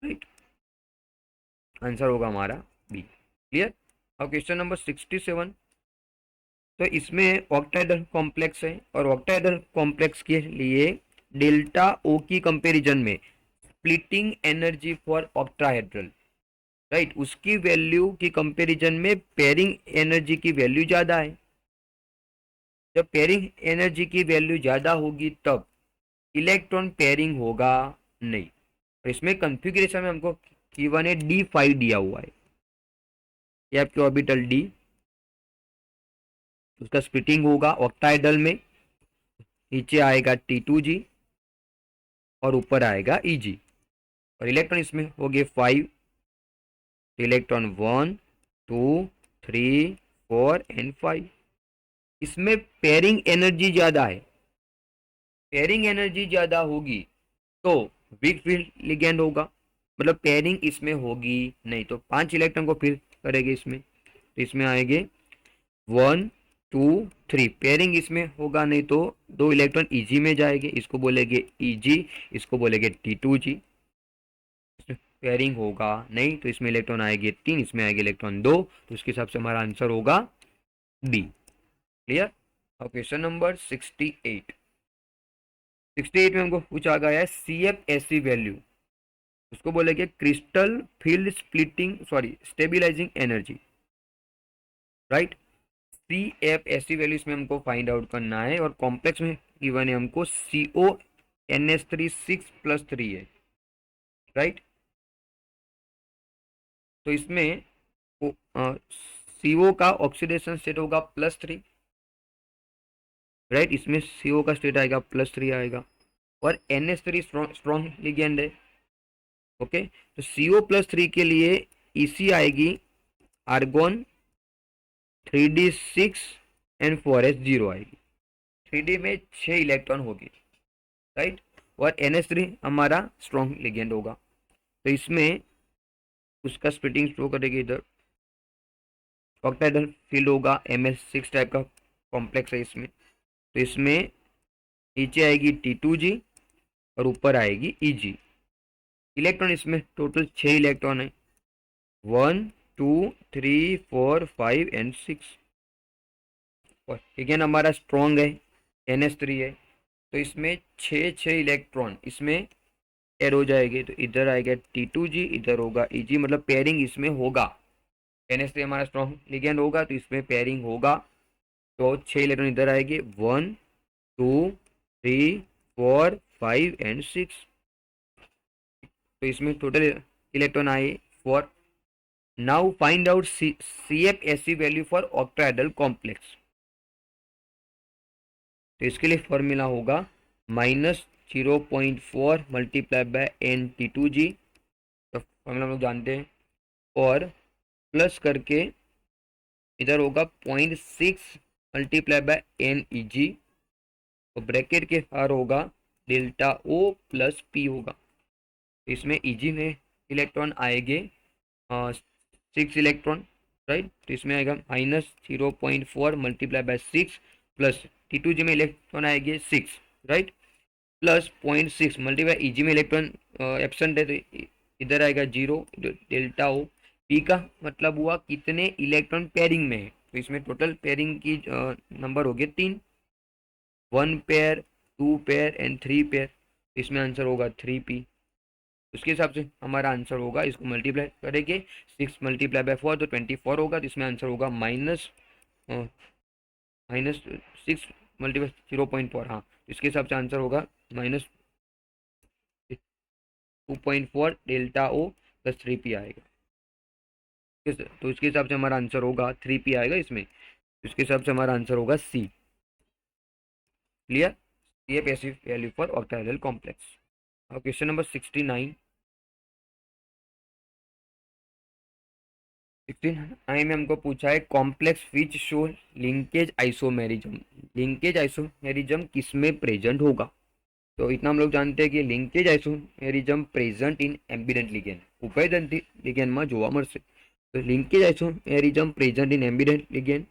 राइट। आंसर होगा हमारा बी। क्लियर। अब क्वेश्चन नंबर 67। तो इसमें ऑक्टाहेड्रल कॉम्प्लेक्स है, और ऑक्टाहेड्रल कॉम्प्लेक्स के लिए डेल्टा O की कंपैरिजन में splitting energy for octahedral, right, उसकी वैल्यू की कंपैरिजन में पेयरिंग एनर्जी की वैल्यू ज़्यादा है। जब पेयरिंग एनर्जी की वैल्यू ज़्यादा होगी तब इलेक्ट्रॉन पेयरिंग होगा नहीं। तो इसमें कॉन्फ़िगरेशन में हमको गिवन है D5 दिया हुआ है, ये आपके ऑर्बिटल D, उसका स्प्लिटिंग होगा ऑक्टाहेड्रल में, नीचे आएगा T2G और ऊपर आएगा Eg, और इलेक्ट्रॉन इसमें हो गए 5, इलेक्ट्रॉन 1 2 3 4 एंड 5। इसमें पेयरिंग एनर्जी ज़्यादा है, पेयरिंग एनर्जी ज़्यादा होगी तो वीक फील्ड लिगेंड होगा, मतलब पेयरिंग इसमें होगी नहीं, तो 5 इलेक्ट्रॉन को फिल करेंगे इसमें, तो इसमें आएंगे 1 2 3, पेयरिंग इसमें होगा नहीं तो 2 इलेक्ट्रॉन Eg में जाएंगे, इसको बोलेंगे Eg, इसको बोलेंगे T2G। पेयरिंग होगा नहीं तो इसमें इलेक्ट्रॉन आएंगे 3, इसमें आएंगे इलेक्ट्रॉन 2, तो उसके हिसाब से हमारा आंसर होगा बी। क्लियर। अब क्वेश्चन नंबर 68। 68 में हमको पूछा गया है CFSE वैल्यू, उसको बोलेंगे crystal field splitting sorry stabilising energy, right. CFSE value इसमें हमको फाइंड आउट करना है, और कॉम्प्लेक्स में गिवन है हमको CO NH3 6+3 है, राइट। तो इसमें CO का ऑक्सीडेशन स्टेट होगा +3, राइट। इसमें CO का स्टेट आएगा +3 आएगा, और NH3 स्ट्रॉन्ग लिगेंड है, ओके। तो CO+3 के लिए EC आएगी आर्गोन 3d6 एंड 4s0 आएगी। 3d में 6 इलेक्ट्रॉन होगी, राइट। और NH3 हमारा स्ट्रॉन्ग लिगेंड होगा। तो इसमें उसका स्प्लिटिंग शो करेगी इधर, ऑक्टाइडल फील्ड होगा, MS6 टाइप का कॉम्प्लेक्स है इसमें। तो इसमें नीचे आएगी T2G और ऊपर आएगी EG। इलेक्ट्रॉन इसमें टोटल 6 इलेक्ट्रॉन है, 1 2 3 4 5 एंड 6। और अगेन हमारा स्ट्रॉन्ग है, NH3 है। तो इसमें 6 इलेक्ट्रॉन इसमें एड हो जाएंगे। तो इधर आएगा T2G, इधर होगा EG, मतलब पेयरिंग इसमें होगा। NH3 हमारा स्ट्रॉन्ग लिगेंड होगा तो इसमें पेयरिंग होगा। तो 6 इलेक्ट्रॉन इधर आएंगे, 1 2 3 4 5 एंड 6। तो इसमें टोटल इलेक्ट्रॉन आए 4। Now find out CFSE value for octahedral complex. तो इसके लिए फॉर्मूला होगा -0.4 मल्टीप्लाई बाय N T2G, तो फॉर्मूला हम लोग जानते हैं, और प्लस करके इधर होगा 0.6 मल्टीप्लाई बाय NEG, तो ब्रैकेट के बाहर होगा डेल्टा O प्लस P होगा। तो इसमें EG में इलेक्ट्रॉन आएंगे 6 इलेक्ट्रॉन, राइट। तो इसमें आएगा -0.4 मल्टीप्लाई बाय 6 प्लस T2G में इलेक्ट्रॉन आएंगे 6, राइट, प्लस 0.6 मल्टीप्लाई EG में इलेक्ट्रॉन एब्सेंट है तो इधर आएगा 0, डेल्टा O। P का मतलब हुआ कितने इलेक्ट्रॉन पेयरिंग में है। तो इसमें टोटल पेयरिंग की नंबर हो गए 3, 1 पेयर 2 पेयर एंड 3 पेयर। इसमें आंसर होगा 3P। उसके हिसाब से हमारा आंसर होगा, इसको मल्टीप्लाई करेंगे 6 मल्टीप्लाई बाय 4 तो 24 होगा। तो इसमें आंसर होगा -6 मल्टीप्लाई 0.4, हाँ। तो इसके हिसाब से आंसर होगा -2.4 डेल्टा O प्लस 3P आएगा। तो इसके हिसाब से हमारा आंसर होगा 3P आएगा इसमें। इसके हिसाब से हमारा आंसर होगा C। क्लियर। ये passive value for octahedral complex. अब क्वेश्चन नंबर 69। 69 में हमको पूछा है complex which show linkage isomerism. Linkage isomerism किसमें प्रेजेंट होगा। तो इतना हम लोग जानते हैं कि linkage isomerism present in ambident ligand, उभयदंती लिगेंड में જોવા મળશે। तो linkage isomerism present in ambident ligand,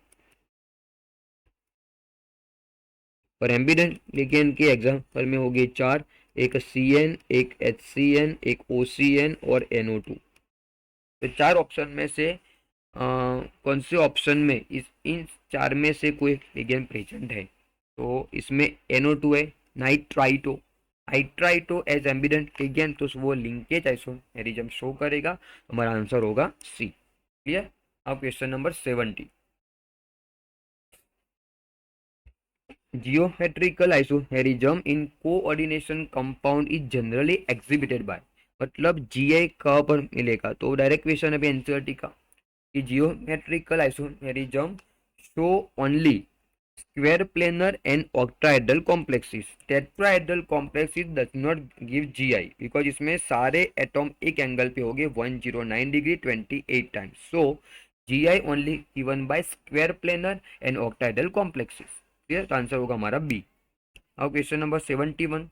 और एम्बिडेंट लिगेंड के एग्जांपल में हो गए 4, एक CN, एक HCN, एक OCN और NO2। तो 4 ऑप्शन में से कौन से ऑप्शन में इन 4 में से कोई लिगेंड प्रेजेंट है। तो इसमें NO2 है, nitrito. Nitrito as ambident ligand, तो वो लिंकेज आइसोमेरिज्म शो करेगा। हमारा आंसर होगा C। क्लियर। अब question number 70। Geometrical isomerism in coordination compound is generally exhibited by, मतलब GI कहाँ पर मिलेगा। तो डायरेक्ट क्वेश्चन है NCERT का कि geometrical isomerism show only square planar and octahedral complexes, tetrahedral complexes does not give GI because इसमें सारे एटॉम एक एंगल पे होंगे 109 degree 28 times. So GI only given by square planar and octahedral complexes. Clear. तो answer होगा हमारा B। अब question number 71।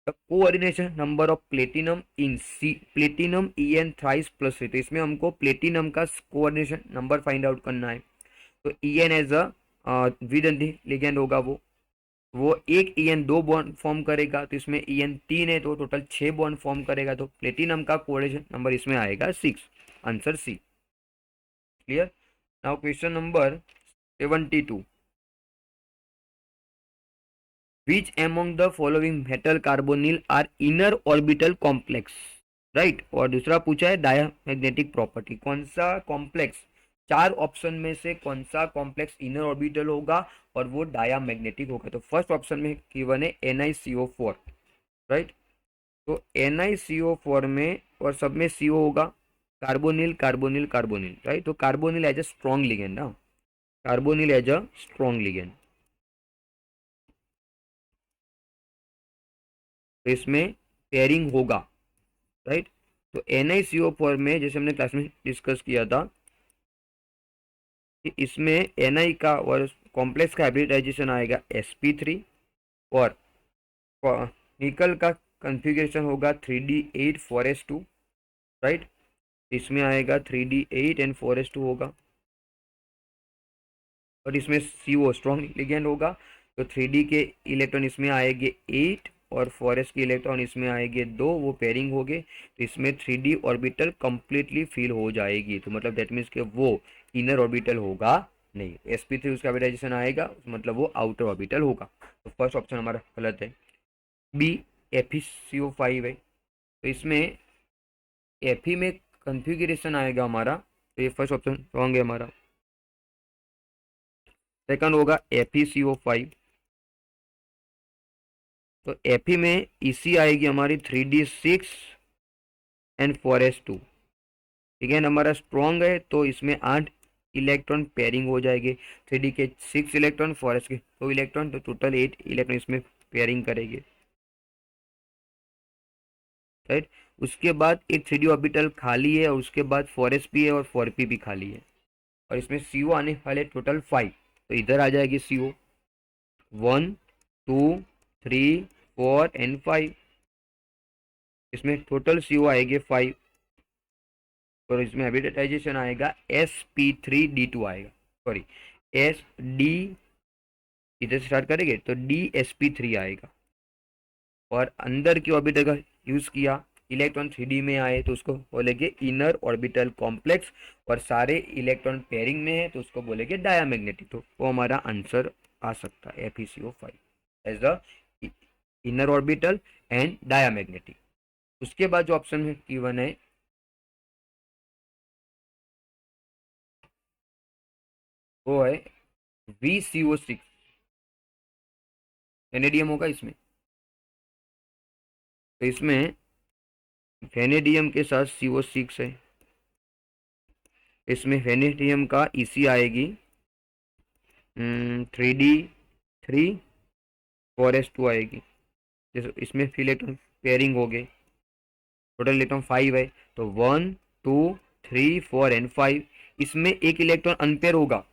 The coordination number of platinum in C platinum EN thrice plus 3। तो इसमें हमको प्लेटिनम का कोऑर्डिनेशन नंबर फाइंड आउट करना है। तो EN एज अ द्विदंती लिगेंड होगा, वो एक EN 2 बॉन्ड फॉर्म करेगा। तो इसमें EN 3 है तो टोटल 6 बॉन्ड फॉर्म करेगा। तो प्लेटिनम का कोऑर्डिनेशन नंबर इसमें आएगा 6, answer C। Clear. Now question number 72। Which among the following metal carbonyl are inner orbital complex, right. और दूसरा पूछा है डायमैग्नेटिक प्रॉपर्टी, कौन सा कॉम्प्लेक्स, 4 ऑप्शन में से कौन सा कॉम्प्लेक्स इनर ऑर्बिटल होगा और वो डायमैग्नेटिक होगा। तो फर्स्ट ऑप्शन में गिवन है NiCO4, राइट। तो NiCO4 में और सब में CO होगा, कार्बोनिल कार्बोनिल कार्बोनिल, राइट। तो carbonyl as a strong ligand ना, carbonyl as a strong ligand. तो इसमें पेयरिंग होगा, राइट। तो NiCO4 में जैसे हमने क्लास में डिस्कस किया था कि इसमें Na का और कॉम्प्लेक्स का हाइब्रिडाइजेशन आएगा sp3, और निकल का कन्फिग्रेशन होगा 3d8 4s2, राइट। इसमें आएगा 3d8 एंड 4s2 होगा, और इसमें CO स्ट्रॉन्ग लिगेंड होगा। तो 3D के इलेक्ट्रॉन इसमें आएंगे 8 और 4s के इलेक्ट्रॉन इसमें आएंगे 2, वो पेयरिंग हो गए। तो इसमें 3D ऑर्बिटल कंप्लीटली फिल हो जाएगी। तो मतलब दैट मीन्स कि वो इनर ऑर्बिटल होगा नहीं, sp3 उसका हाइब्रिडाइजेशन आएगा, मतलब वो आउटर ऑर्बिटल होगा। तो फर्स्ट ऑप्शन हमारा गलत है। बी FeCO5 है, तो इसमें Fe में कन्फिग्रेशन आएगा हमारा, तो ये फर्स्ट ऑप्शन रॉन्ग है हमारा। सेकंड होगा FeCO5, तो Fe में EC आएगी हमारी 3d6 एंड 4s2। ठीक है, हमारा स्ट्रॉन्ग है तो इसमें 8 इलेक्ट्रॉन पेयरिंग हो जाएंगे, 3D के 6 इलेक्ट्रॉन, 4s के 2 इलेक्ट्रॉन, तो टोटल 8 इलेक्ट्रॉन इसमें पेयरिंग करेंगे, राइट। उसके बाद एक 3D ऑर्बिटल खाली है, और उसके बाद 4sp है और 4p भी खाली है, और इसमें CO आने वाले टोटल 5। तो इधर आ जाएगी CO 1 2 3 4 एंड 5, इसमें टोटल CO आएंगे 5, और इसमें हाइब्रिडाइजेशन आएगा sp3d2 आएगा, सॉरी एस डी, इधर से स्टार्ट करेंगे तो DsP3 आएगा। और अंदर की ऑर्बिटल का यूज किया, इलेक्ट्रॉन 3D में आए तो उसको बोलेंगे इनर ऑर्बिटल कॉम्प्लेक्स, और सारे इलेक्ट्रॉन पेयरिंग में है तो उसको बोलेंगे डायामैग्नेटिक। तो वो हमारा आंसर आ सकता है FeCO5 as the inner orbital and diamagnetic. उसके बाद जो ऑप्शन में गिवन है वो है VCO6, वेनेडियम होगा इसमें। तो इसमें वेनेडियम के साथ CO6 है, इसमें वेनेडियम का EC आएगी 3d3 4s2 आएगी, जैसे इसमें फिर इलेक्ट्रॉन पेयरिंग हो गए, टोटल इलेक्ट्रॉन 5 है। तो 1 2 3 4 एंड 5, इसमें एक इलेक्ट्रॉन अनपेयर होगा,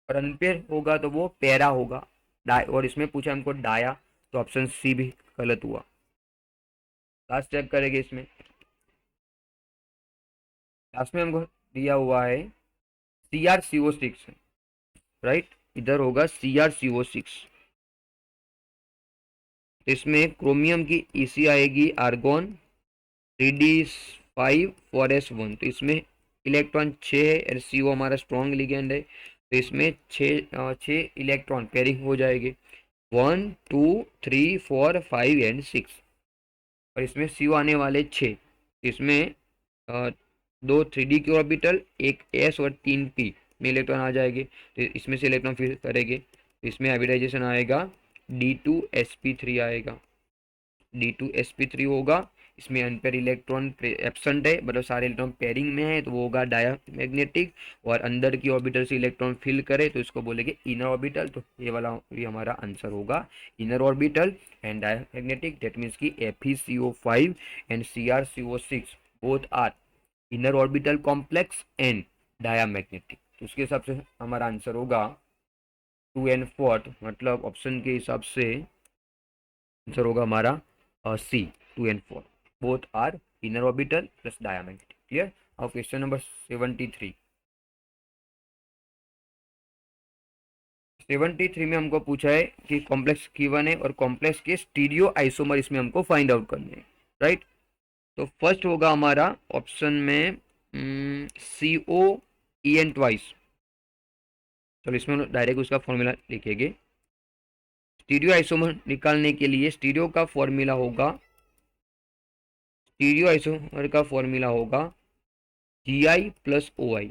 और अनपेयर होगा तो वो पैरा होगा डाय, और इसमें पूछा हमको डाया, तो ऑप्शन सी भी गलत हुआ। लास्ट चेक करेंगे इसमें, लास्ट में हमको दिया हुआ है CrCO6, राइट। इधर होगा CrCO6, इसमें क्रोमियम की EC आएगी आर्गोन 3d5 4s1। तो इसमें इलेक्ट्रॉन 6 है, और CO हमारा स्ट्रॉन्ग लिगेंड है, तो इसमें 6 इलेक्ट्रॉन पेयरिंग हो जाएंगे 1 2 3 4 5 एंड 6, और इसमें CO आने वाले 6। इसमें अ, 2 3D के ऑर्बिटल, एक S और 3 P में इलेक्ट्रॉन आ जाएंगे, तो इसमें से इलेक्ट्रॉन फिर करेंगे, तो इसमें हाइब्रिडाइजेशन आएगा D2sp3 आएगा, D2sp3 होगा। इसमें अनपेयर इलेक्ट्रॉन एब्सेंट है, मतलब सारे इलेक्ट्रॉन पेयरिंग में है, तो वो होगा डायामैग्नेटिक। और अंदर की ऑर्बिटल से इलेक्ट्रॉन फिल करे तो इसको बोलेंगे इनर ऑर्बिटल। तो ये वाला भी हमारा आंसर होगा, inner orbital and diamagnetic. That means की FeCO5 and CrCO6 both are inner orbital complex and diamagnetic. तो उसके हिसाब से हमारा आंसर होगा 2 एंड 4, मतलब ऑप्शन के हिसाब से आंसर होगा हमारा C 2 and 4, both are inner orbital plus diamagnetic. Clear. अब क्वेश्चन नंबर 73 में हमको पूछा है कि कॉम्प्लेक्स गिवन है और कॉम्प्लेक्स के स्टीरियो आइसोमर इसमें हमको फाइंड आउट करने हैं, राइट। तो फर्स्ट होगा हमारा ऑप्शन में COEN ट्वाइस। चलो इसमें डायरेक्ट उसका फॉर्मूला लिखेंगे। स्टीरियो आइसोमर निकालने के लिए स्टीरियो का फॉर्मूला होगा, स्टीरियो आइसोमर का फॉर्मूला होगा GI प्लस OI,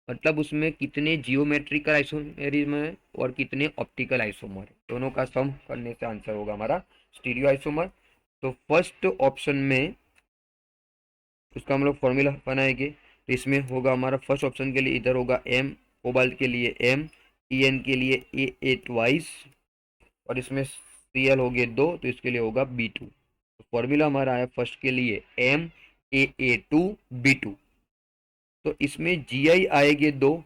मतलब उसमें कितने जियोमेट्रिकल आइसोमर है और कितने ऑप्टिकल आइसोमर है, दोनों का सम करने से आंसर होगा हमारा स्टीरियो आइसोमर। तो फर्स्ट ऑप्शन में उसका हम लोग फॉर्मूला बनाएंगे। तो इसमें होगा हमारा फर्स्ट ऑप्शन के लिए इधर होगा एम, कोबाल्ट के लिए एम, ई एन के लिए ए ट्वाइस, और इसमें सी एल हो गए दो, तो इसके लिए होगा बी टू। तो फॉर्मूला हमारा है फर्स्ट के लिए M A two B two. तो इसमें जी आई आएंगे दो,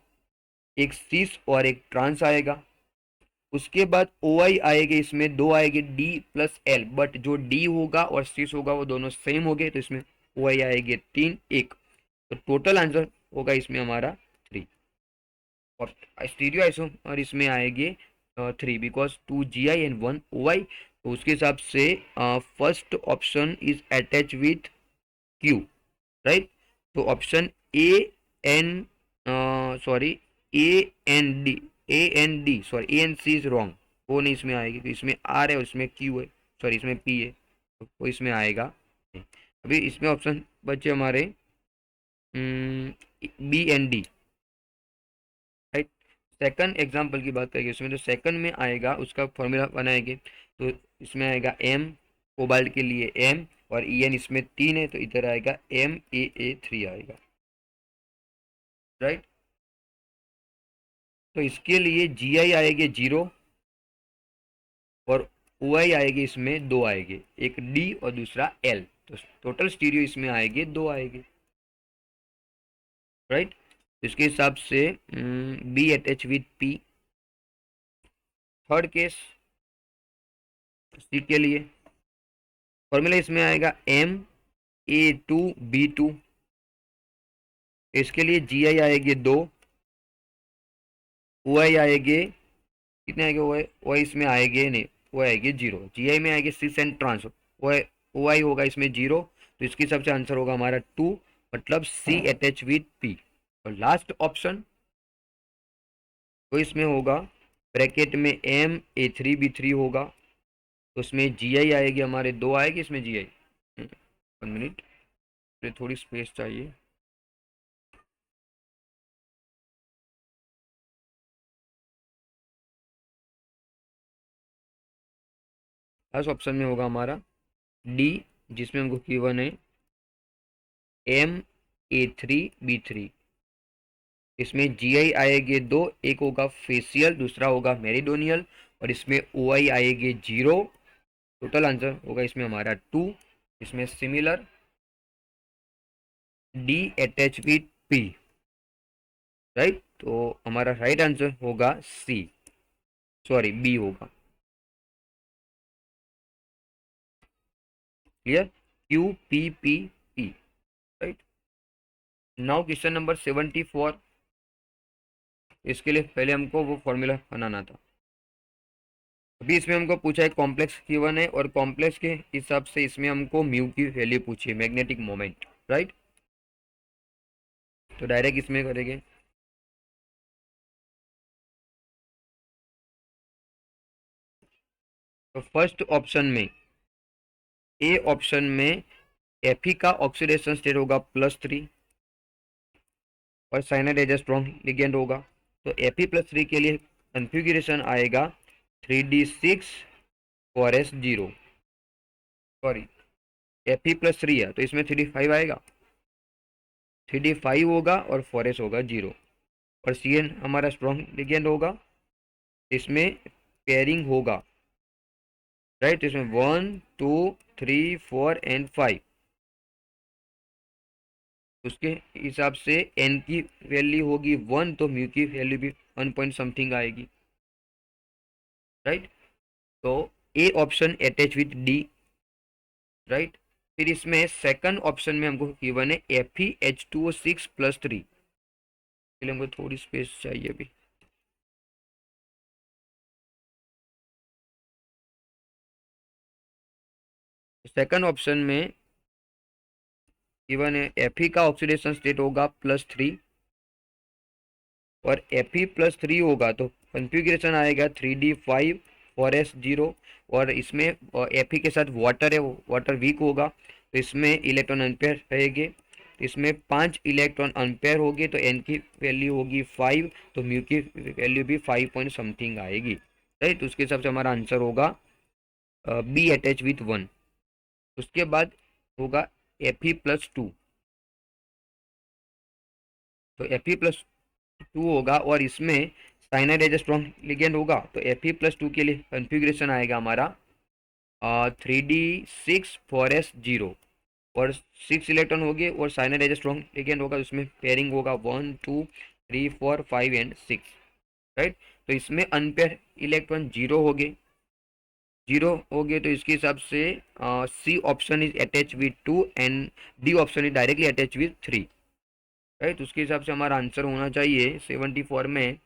एक सीस और एक ट्रांस आएगा। उसके बाद ओ आई आएंगे, इसमें दो आएंगे डी प्लस एल, बट जो डी होगा और सीस होगा वो दोनों सेम हो गए, तो इसमें ओ आई आएंगे तीन एक। तो टोटल आंसर होगा इसमें हमारा थ्री। और स्टीरियो आइसोमर इसमें आएंगे three, because two G I and one O I. तो उसके हिसाब से first option is attach with Q, right. तो option A N sorry A N D sorry A N C is wrong, वो नहीं इसमें आएगी, तो इसमें आर है और इसमें क्यू है, सॉरी इसमें पी है, तो वो इसमें आएगा नहीं। अभी इसमें ऑप्शन बचे हमारे B and D, right. Second example की बात करेंगे उसमें, तो सेकंड में आएगा उसका फॉर्मूला बनाएंगे। तो इसमें आएगा एम, कोबाल्ट के लिए एम, और ई एन इसमें तीन है, तो इधर आएगा एम ए थ्री आएगा, राइट। तो इसके लिए जी आई आएगी जीरो और ओ आई आएगी, इसमें दो आएंगे, एक डी और दूसरा एल। तो टोटल स्टीरियो इसमें आएंगे दो आएंगे, राइट। तो इसके हिसाब से B attach with P. Third case C के लिए फॉर्मूला इसमें आएगा M A two B two. इसके लिए जी आई आएगी दो, ओ आई आएंगे कितने आएंगे, ओ आई इसमें आएंगे नहीं, वो आएगी जीरो। जी आई में आएगी सिस एंड ट्रांस, ओ आई होगा इसमें जीरो, तो इसके हिसाब से आंसर होगा हमारा टू, मतलब सी अटैच विथ पी। और लास्ट ऑप्शन तो इसमें होगा ब्रैकेट में M A three B three होगा, तो उसमें जी आई आएगी हमारे दो आएगी इसमें जी आई। 1 मिनट, थोड़ी स्पेस चाहिए। लास्ट ऑप्शन में होगा हमारा डी, जिसमें हमको गिवन है M A three B three. इसमें जी आई आएगी दो, एक होगा फेशियल दूसरा होगा मेरिडोनियल, और इसमें ओ आई आएगी जीरो। टोटल आंसर होगा इसमें हमारा टू, इसमें similar D attach with P, right. तो हमारा राइट आंसर होगा सी, सॉरी बी होगा। Clear, Q P P P, right. Now question number 74। इसके लिए पहले हमको वो फॉर्मूला बनाना था। अभी इसमें हमको पूछा है कॉम्प्लेक्स गिवन है, और कॉम्प्लेक्स के हिसाब से इसमें हमको म्यू की वैल्यू पूछी है, मैग्नेटिक मोमेंट, राइट। तो डायरेक्ट इसमें करेंगे। तो फर्स्ट ऑप्शन में ए ऑप्शन में एफ का ऑक्सीडेशन स्टेट होगा +3 और साइनाइड एज स्ट्रॉन्ग लिगेंड होगा। तो Fe+3 के लिए कन्फिग्रेशन आएगा 3d6 4s0, सॉरी Fe+3 है तो इसमें 3d5 आएगा, 3d5 होगा और 4s होगा 0, और Cn हमारा स्ट्रॉन्ग लिगेंड होगा, इसमें पेयरिंग होगा, राइट। इसमें 1 2 3 4 एंड 5। उसके हिसाब से एन की वैल्यू होगी 1, तो म्यू की वैल्यू भी 1 पॉइंट समथिंग आएगी, राइट। तो A option attach with D, right. फिर इसमें सेकंड ऑप्शन में हमको गिवन है FeH2O6+3, के लिए हमको थोड़ी स्पेस चाहिए अभी। सेकंड ऑप्शन में गिवन है Fe का ऑक्सीडेशन स्टेट होगा +3 और Fe+3 होगा, तो कन्फिग्रेशन आएगा 3d5 4s0, और इसमें Fe के साथ वाटर है, वाटर वीक होगा, तो इसमें इलेक्ट्रॉन अनपेयर रहेंगे, तो इसमें 5 इलेक्ट्रॉन अनपेयर होगी, तो एन की वैल्यू होगी 5, तो म्यू की वैल्यू भी 5 पॉइंट समथिंग आएगी, राइट। तो उसके हिसाब से हमारा आंसर होगा बी अटैच विथ 1। उसके बाद होगा Fe+2, तो Fe+2 होगा और इसमें साइनाइड एज स्ट्रॉन्ग लिगेंड होगा, तो Fe+2 के लिए कन्फिग्रेशन आएगा हमारा 3D6 4s0 और 6 इलेक्ट्रॉन होंगे और साइनाइड एज स्ट्रॉन्ग लिगेंड होगा, तो इसमें पेयरिंग होगा 1 2 3 4 5 एंड 6, राइट। तो इसमें अनपेयर इलेक्ट्रॉन जीरो हो गए तो इसके हिसाब से C option is attach with 2 and D option is directly attach with 3, right. उसके हिसाब से हमारा आंसर होना चाहिए 74 में,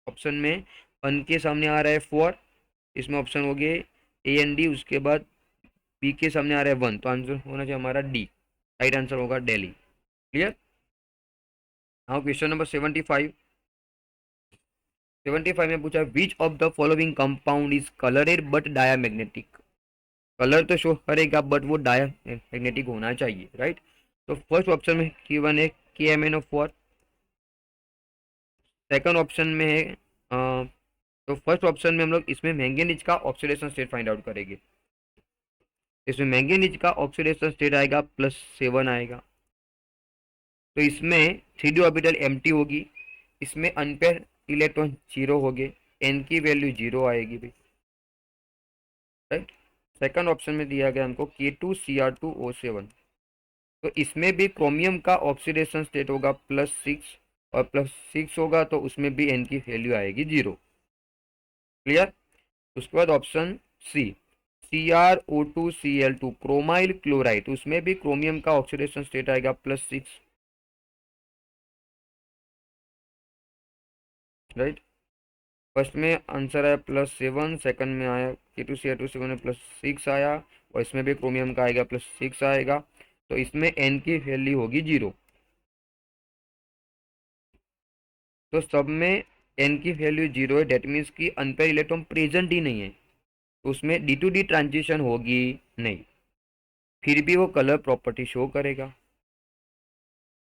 ऑप्शन में 1 के सामने आ रहा है 4, इसमें ऑप्शन हो गए ए एंड डी, उसके बाद बी के सामने आ रहा है 1, तो आंसर होना चाहिए हमारा डी, राइट आंसर होगा Delhi. Clear. Now question number 75 में पूछा which of the following compound is coloured but diamagnetic. Colour तो शो करेगा बट वो डायामैग्नेटिक होना चाहिए, राइट। तो फर्स्ट ऑप्शन में गिवन है KMnO4, सेकंड ऑप्शन में है तो फर्स्ट ऑप्शन में हम लोग इसमें मैंगनीज का ऑक्सीडेशन स्टेट फाइंड आउट करेंगे। इसमें मैंगनीज का ऑक्सीडेशन स्टेट आएगा +7 आएगा, तो इसमें 3D ऑर्बिटल एम्प्टी होगी, इसमें अनपेयर इलेक्ट्रॉन 0 हो गए, एन की वैल्यू 0 आएगी भाई, राइट। सेकंड ऑप्शन में दिया गया हमको K2Cr2O7, तो इसमें भी क्रोमियम का ऑक्सीडेशन स्टेट होगा +6 और +6 होगा तो उसमें भी एन की वैल्यू आएगी 0। क्लियर। उसके बाद option C CrO2Cl2 chromyl chloride, उसमें भी क्रोमियम का ऑक्सीडेशन स्टेट आएगा +6, राइट। फर्स्ट में आंसर आया +7, सेकंड में आया K2Cr2 में +6 आया और इसमें भी क्रोमियम का आएगा +6 आएगा, तो इसमें एन की वैल्यू होगी 0, तो सब में एन की वैल्यू 0 है, डेट मीन्स की अनपेयर इलेक्ट्रॉन प्रेजेंट ही नहीं है, तो उसमें D2D ट्रांजिशन होगी नहीं, फिर भी वो कलर प्रॉपर्टी शो करेगा।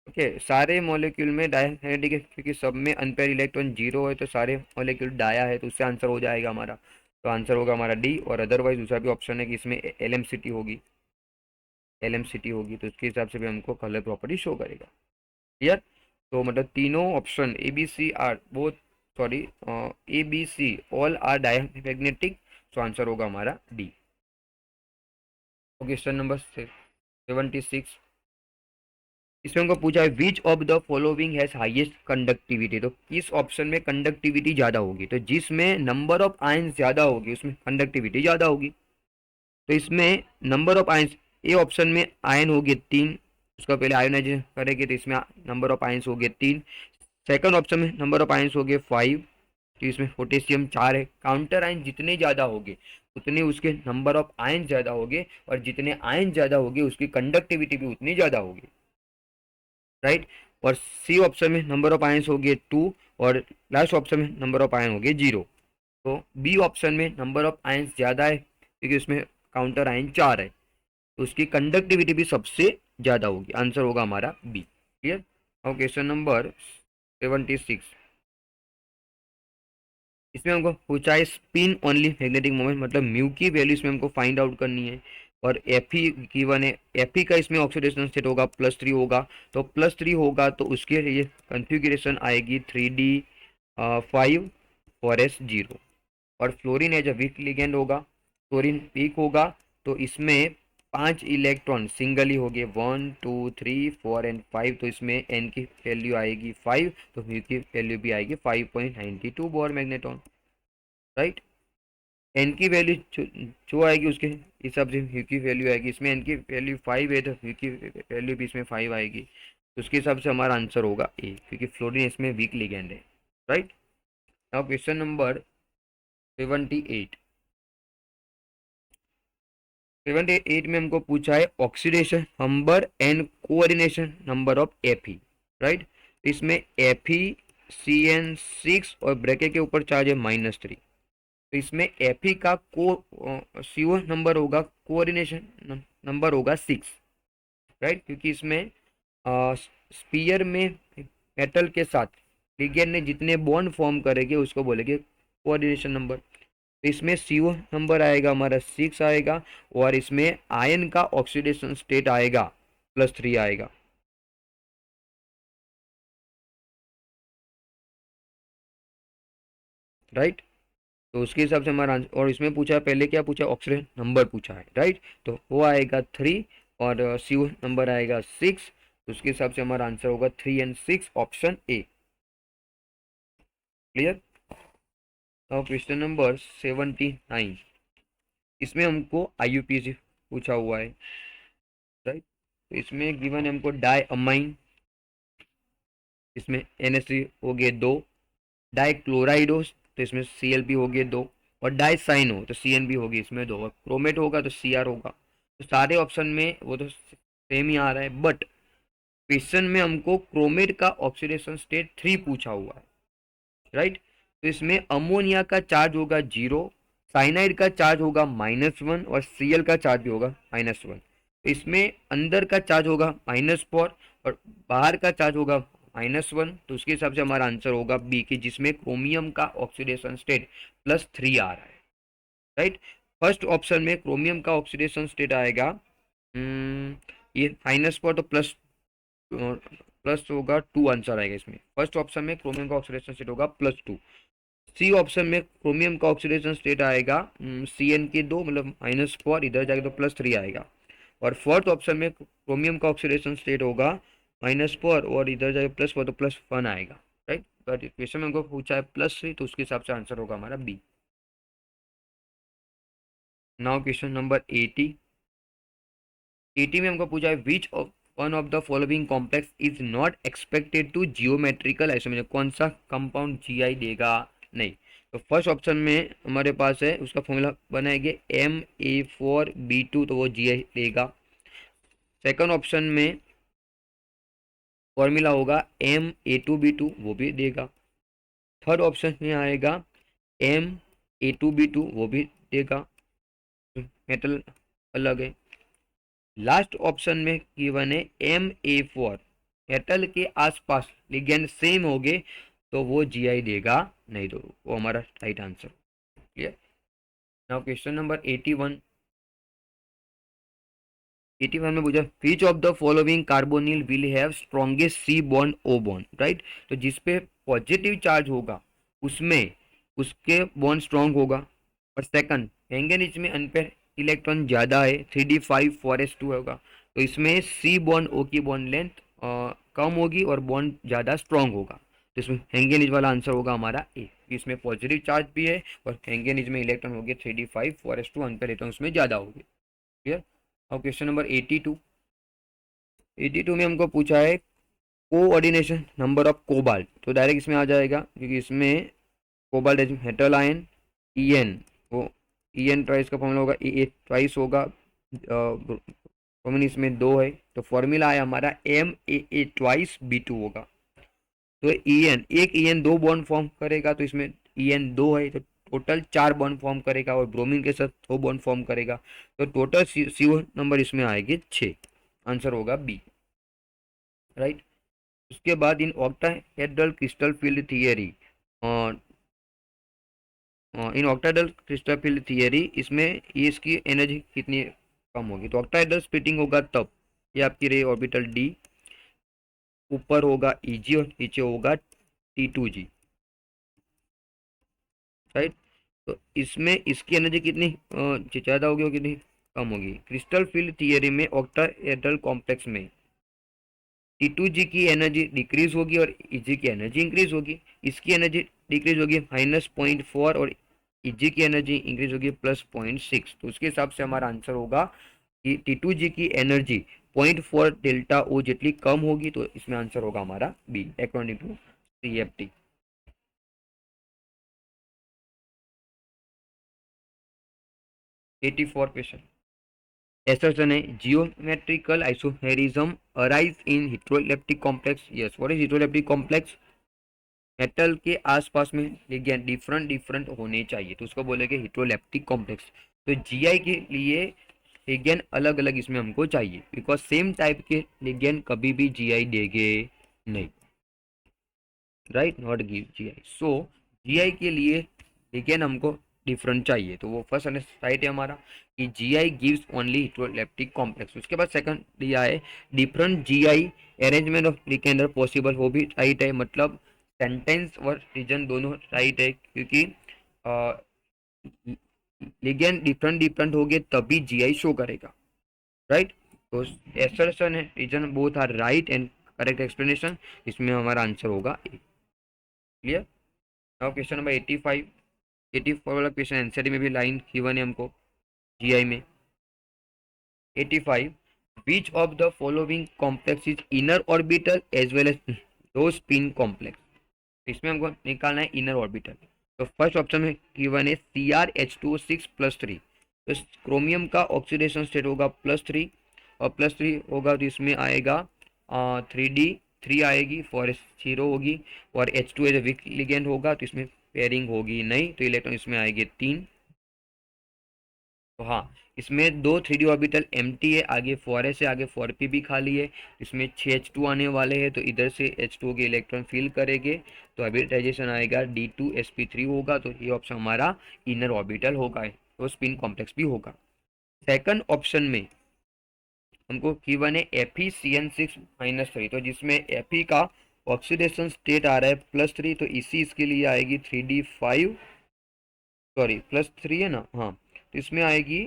ओके सारे मॉलिक्यूल में डायमैग्नेटिक है क्योंकि सब में अनपेयर इलेक्ट्रॉन 0 है, तो सारे मॉलिक्यूल डाया है, तो उससे आंसर हो जाएगा हमारा, तो आंसर होगा हमारा डी। और अदरवाइज दूसरा भी ऑप्शन है कि इसमें LMCT होगी तो उसके हिसाब से भी हमको कलर प्रॉपर्टी शो करेगा। क्लियर। तो मतलब तीनों option ABC are both sorry ABC all are diamagnetic, तो आंसर होगा हमारा डी। क्वेश्चन नंबर 76, इसमें हमको पूछा है which of the following has highest conductivity, तो किस ऑप्शन में कंडक्टिविटी ज़्यादा होगी, तो जिसमें नंबर ऑफ आयंस ज़्यादा होगी उसमें कंडक्टिविटी ज़्यादा होगी, तो इसमें number of ions A option में आयन हो गए 3, उसका पहले आयोनाइजेशन करेंगे तो इसमें नंबर ऑफ आयंस हो गए 3, सेकंड ऑप्शन में नंबर ऑफ आयंस हो गए 5, तो इसमें पोटेशियम 4 है, काउंटर आयन जितने ज़्यादा होंगे उतने उसके नंबर ऑफ आयन ज़्यादा होंगे और जितने आयन ज़्यादा होंगे उसकी कंडक्टिविटी भी उतनी ज़्यादा होगी, राइट। और सी ऑप्शन में नंबर ऑफ आयंस हो गए 2 और लास्ट ऑप्शन में नंबर ऑफ आयन हो गए 0, तो बी ऑप्शन में नंबर ऑफ आयंस ज़्यादा है क्योंकि उसमें काउंटर आयन 4 है, तो उसकी कंडक्टिविटी भी सबसे ज़्यादा होगी, आंसर होगा हमारा बी। क्लियर। और क्वेश्चन नंबर 76, इसमें हमको पूछा है स्पिन ओनली मैग्नेटिक मोमेंट, मतलब म्यू की वैल्यू इसमें हमको फाइंड आउट करनी है, और Fe गिवन है, Fe का इसमें ऑक्सीडेशन स्टेट होगा +3 होगा, तो +3 होगा तो उसके लिए कन्फिग्रेशन आएगी 3D5 4s0, और fluorine as a weak ligand होगा, फ्लोरीन वीक होगा, तो इसमें 5 इलेक्ट्रॉन सिंगली हो गए 1 2 3 4 एंड 5, तो इसमें एन की वैल्यू आएगी 5, तो म्यू की वैल्यू भी आएगी 5.92 बोर मैग्नेटॉन, राइट। एन की वैल्यू जो आएगी उसके हिसाब से म्यू की वैल्यू आएगी, इसमें एन की वैल्यू 5 है तो म्यू की वैल्यू भी इसमें 5 आएगी, तो उसके हिसाब से हमारा आंसर होगा ए क्योंकि फ्लोरीन इसमें वीक लिगेंड है, राइट। नाउ क्वेश्चन नंबर 78, 78 में हमको पूछा है oxidation number and coordination number of Fe, right. इसमें FeCN6 और ब्रैकेट के ऊपर चार्ज है -3, तो इसमें Fe का CO नंबर होगा, कोऑर्डिनेशन नंबर होगा 6, राइट, क्योंकि इसमें स्पीयर में मेटल के साथ लिगेंड ने जितने बॉन्ड फॉर्म करेंगे उसको बोलेंगे कोऑर्डिनेशन नंबर, तो इसमें CO नंबर आएगा हमारा 6 आएगा, और इसमें आयन का ऑक्सीडेशन स्टेट आएगा +3 आएगा। राइट, तो उसके हिसाब से हमारा आंसर, और इसमें पूछा है पहले क्या पूछा, ऑक्सीडेशन नंबर पूछा है। राइट, तो वो आएगा 3 और CO नंबर आएगा 6, तो उसके हिसाब से हमारा आंसर होगा 3 और 6, option A. Clear. Now question number 79, इसमें हमको IUPAC पूछा हुआ है। राइट, तो इसमें गिवन है हमको डाई अमाइन, इसमें NH3 हो गए 2, डाई क्लोराइड हो तो इसमें ClP हो गए 2, और डाई साइन हो तो CnB होगी इसमें 2, और क्रोमेट होगा तो Cr होगा। तो सारे ऑप्शन में वो तो सेम ही आ रहा है, बट क्वेश्चन में हमको क्रोमेट का ऑक्सीडेशन स्टेट 3 पूछा हुआ है। राइट, तो इसमें अमोनिया का चार्ज होगा 0, साइनाइड का चार्ज होगा -1, और Cl का चार्ज भी होगा -1। तो इसमें अंदर का चार्ज होगा -4 और बाहर का चार्ज होगा -1, तो उसके हिसाब से हमारा आंसर होगा बी की, जिसमें क्रोमियम का ऑक्सीडेशन स्टेट +3 आ रहा है। राइट, फर्स्ट ऑप्शन में क्रोमियम का ऑक्सीडेशन स्टेट आएगा, ये -4 तो प्लस होगा 2, आंसर आएगा इसमें। फर्स्ट ऑप्शन में क्रोमियम का ऑक्सीडेशन स्टेट होगा +2। सी ऑप्शन में क्रोमियम का ऑक्सीडेशन स्टेट आएगा CN के 2, मतलब -4, इधर जाके तो +3 आएगा। और फोर्थ ऑप्शन में क्रोमियम का ऑक्सीडेशन स्टेट होगा -4, और इधर जाके +4 तो +1 आएगा। राइट, बट क्वेश्चन में हमको पूछा है +3, तो उसके हिसाब से आंसर होगा हमारा बी। नाउ क्वेश्चन नंबर 80 में हमको पूछा है which of one of the following complex is not expected to geometrical isomerism, कौन सा कंपाउंड GI देगा नहीं। तो फर्स्ट ऑप्शन में हमारे पास है, उसका फॉर्मूला बनाएंगे Ma4B2, तो वो GI देगा। सेकंड ऑप्शन में फॉर्मूला होगा Ma2B2, वो भी देगा। थर्ड ऑप्शन में आएगा Ma2B2, वो भी देगा, मेटल अलग है। लास्ट ऑप्शन में गिवन है Ma4, मेटल के आसपास लिगेंड सेम हो गए तो वो GI देगा नहीं, तो वो हमारा right answer. Clear. Now question number 81 में पूछा which of the following carbonyl will have strongest C bond O bond. Right, तो जिसपे पॉजिटिव चार्ज होगा उसमें उसके बॉन्ड स्ट्रॉन्ग होगा। और सेकंड, मैंगनीज में अनपेयर इलेक्ट्रॉन ज़्यादा है, 3d5 4s2 होगा, तो इसमें C बॉन्ड O की बॉन्ड लेंथ कम होगी और बॉन्ड ज़्यादा स्ट्रॉन्ग होगा, तो इसमें हैंगेनीज वाला आंसर होगा हमारा ए। इसमें पॉजिटिव चार्ज भी है और हैंगेनीज में इलेक्ट्रॉन हो गए 3d5 4s2, अनपेयर इलेक्ट्रॉन उसमें ज़्यादा होगी। क्लियर। और क्वेश्चन नंबर 82 में हमको पूछा है कोऑर्डिनेशन नंबर ऑफ कोबाल्ट, तो डायरेक्ट इसमें आ जाएगा क्योंकि इसमें cobalt as metal ion En, वो En ट्वाइस का फॉर्मूला होगा ए ट्वाइस होगा, इसमें 2 है, तो फॉर्मूला है हमारा Ma ट्वाइस B2 होगा। तो एक En 2 बॉन्ड फॉर्म करेगा, तो इसमें En 2 है, तो टोटल 4 बॉन्ड फॉर्म करेगा, और ब्रोमीन के साथ 2 बॉन्ड फॉर्म करेगा, तो टोटल CO नंबर इसमें आएगी 6, आंसर होगा बी। राइट, उसके बाद in octahedral crystal field theory, in octahedral crystal field theory इसमें ये इसकी एनर्जी कितनी कम होगी, तो ऑक्टाहेड्रल स्प्लिटिंग होगा तब ये आपकी रही ऑर्बिटल D, ऊपर होगा Eg और नीचे होगा T2G। राइट, तो इसमें इसकी एनर्जी कितनी ज़्यादा होगी और कितनी कम होगी। क्रिस्टल फील्ड थियरी में ऑक्टाहेड्रल कॉम्प्लेक्स में T2G की एनर्जी डिक्रीज होगी और Eg की एनर्जी इंक्रीज होगी। इसकी एनर्जी डिक्रीज होगी -0.4 और Eg की एनर्जी इंक्रीज होगी +0.6, तो उसके हिसाब से हमारा आंसर होगा कि T2G की एनर्जी 0.4 डेल्टा O जितनी कम होगी, तो इसमें आंसर होगा हमारा B according to CFT। 84 question, assertion है geometrical isomerism arise in heteroleptic complex। yes, what is heteroleptic complex? Metal के आसपास में लिगेंड डिफरेंट डिफरेंट होने चाहिए, तो उसको बोलेंगे हेटेरोलेप्टिक कॉम्प्लेक्स। तो GI के लिए लिगेंड अलग अलग इसमें हमको चाहिए, बिकॉज सेम टाइप के लिगेंड कभी भी GI देंगे नहीं। Right, not give GI। So GI के लिए लिगेंड हमको डिफरेंट चाहिए। तो वो फर्स्ट साइड है हमारा कि GI gives only heteroleptic complex. उसके बाद सेकंड दिया है different GI arrangement of ligand possible, वो भी राइट है। मतलब सेंटेंस और रीजन दोनों राइट है, क्योंकि लिगेंड डिफरेंट डिफरेंट हो गए तभी जीआई शो करेगा, राइट। तो एसर्शन है reason both are right and correct explanation, इसमें हमारा आंसर होगा A. Clear. Now question number 85। 84 वाला क्वेश्चन एनसीईआरटी में भी लाइन गिवन है हमको जीआई में। 85, which of the following complex is inner orbital as well as दो स्पिन कॉम्प्लेक्स। इसमें हमको निकालना है इनर ऑर्बिटल। तो फर्स्ट ऑप्शन में गिवन है CrH2O6+3। तो क्रोमियम का ऑक्सीडेशन स्टेट होगा +3, और +3 होगा तो इसमें आएगा 3D3 आएगी, 4s 0 होगी, और H2 एज वीक लिगेंड होगा तो इसमें पेयरिंग होगी नहीं, तो इलेक्ट्रॉन इसमें आएंगे 3। तो हाँ, इसमें दो 3D ऑर्बिटल एम्प्टी है, आगे 4s है, आगे 4p भी खाली है। इसमें 6H2 आने वाले हैं, तो इधर से H2 के इलेक्ट्रॉन फिल करेंगे, तो हाइब्रिडाइजेशन आएगा D2sp3 होगा। तो ये ऑप्शन हमारा इनर ऑर्बिटल होगा, तो स्पिन कॉम्प्लेक्स भी होगा। सेकंड ऑप्शन में हमको गिवन है FeCN6-3, तो जिसमें Fe का ऑक्सीडेशन स्टेट आ रहा है +3, तो इसी इसके लिए आएगी 3D5, सॉरी +3 है ना, हाँ। तो इसमें आएगी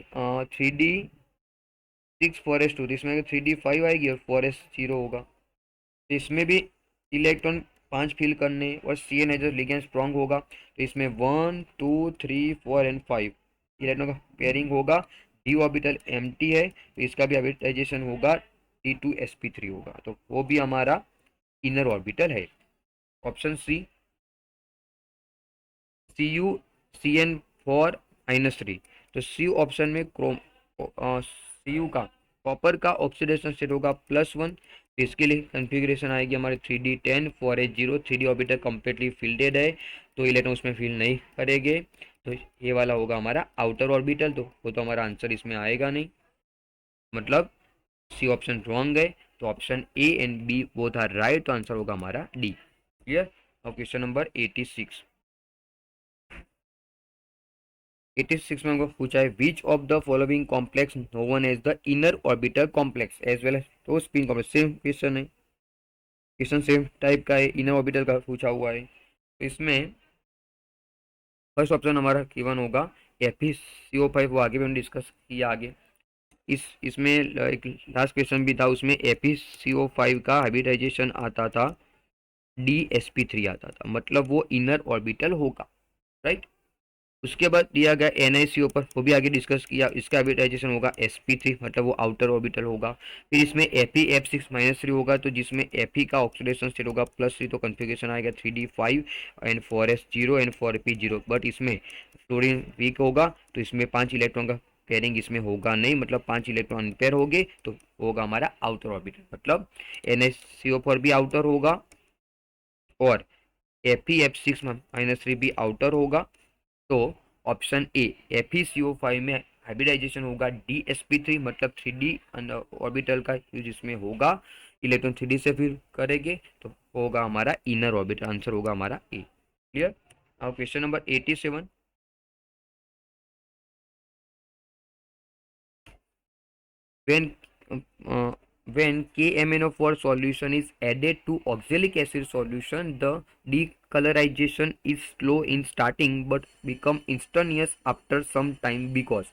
3D6 4s2, तो इसमें 3D5 आएगी और 4s 0 होगा। तो इसमें भी इलेक्ट्रॉन 5 फिल करने, और CN है जो लिगेंड स्ट्रॉन्ग होगा, तो इसमें 1 2 3 4 एंड 5 इलेक्ट्रॉन का पेयरिंग होगा। डी ऑर्बिटल एम्प्टी है, तो इसका भी हाइब्रिडाइजेशन होगा, D2sp3 होगा, तो वो भी हमारा इनर ऑर्बिटल है। Option CuCN4-3। तो सी ऑप्शन में Cu का कॉपर का ऑक्सीडेशन स्टेट होगा +1, तो इसके लिए कन्फिग्रेशन आएगी हमारे 3D10 4s0। 3D orbital completely fielded है, तो इलेक्ट्रॉन उसमें फिल नहीं करेंगे, तो ये वाला होगा हमारा आउटर ऑर्बिटल, तो वो तो हमारा आंसर इसमें आएगा नहीं, मतलब सी ऑप्शन रॉन्ग है। तो option A and B both are right, तो आंसर होगा हमारा डी। क्लियर। अब क्वेश्चन नंबर 86। 86 में हमको पूछा है which of the following complex known as the inner orbital complex as well as तो स्पिन कॉम्प्लेक्स। सेम क्वेश्चन है, क्वेश्चन सेम टाइप का है, इनर ऑर्बिटल का पूछा हुआ है। तो इसमें फर्स्ट ऑप्शन हमारा गिवन होगा FeCO5, वो आगे भी हमने डिस्कस किया आगे। इसमें एक लास्ट क्वेश्चन भी था, उसमें FeCO5 का हाइब्रिडाइजेशन आता था DsP3 आता था, मतलब वो इनर ऑर्बिटल होगा, राइट। उसके बाद दिया गया NiCO पर, वो भी आगे डिस्कस किया, इसका हाइब्रिडाइजेशन होगा sp3, मतलब वो आउटर ऑर्बिटल होगा। फिर इसमें FeF6-3 होगा, तो जिसमें Fe का ऑक्सीडेशन स्टेट होगा +3, तो कन्फिग्रेशन आएगा 3D5 and 4s0 and 4p0। But इसमें फ्लोरीन वीक होगा, तो इसमें 5 इलेक्ट्रॉन का पेयरिंग इसमें होगा नहीं, मतलब 5 इलेक्ट्रॉन अनपेयर हो गए, तो होगा हमारा आउटर ऑर्बिटल, मतलब NiCO पर भी आउटर होगा और FeF6-3 भी आउटर होगा। तो ऑप्शन ए FeCO5 में हाइब्रिडाइजेशन होगा DsP3, मतलब 3D ऑर्बिटल का यूज इसमें होगा, इलेक्ट्रॉन 3D से फिर करेंगे, तो होगा हमारा इनर ऑर्बिटल, आंसर होगा हमारा ए। क्लियर। अब question number 87। when when KMnO4 solution is added to oxalic acid solution, the decolorization is slow in starting but become instantaneous after some time because।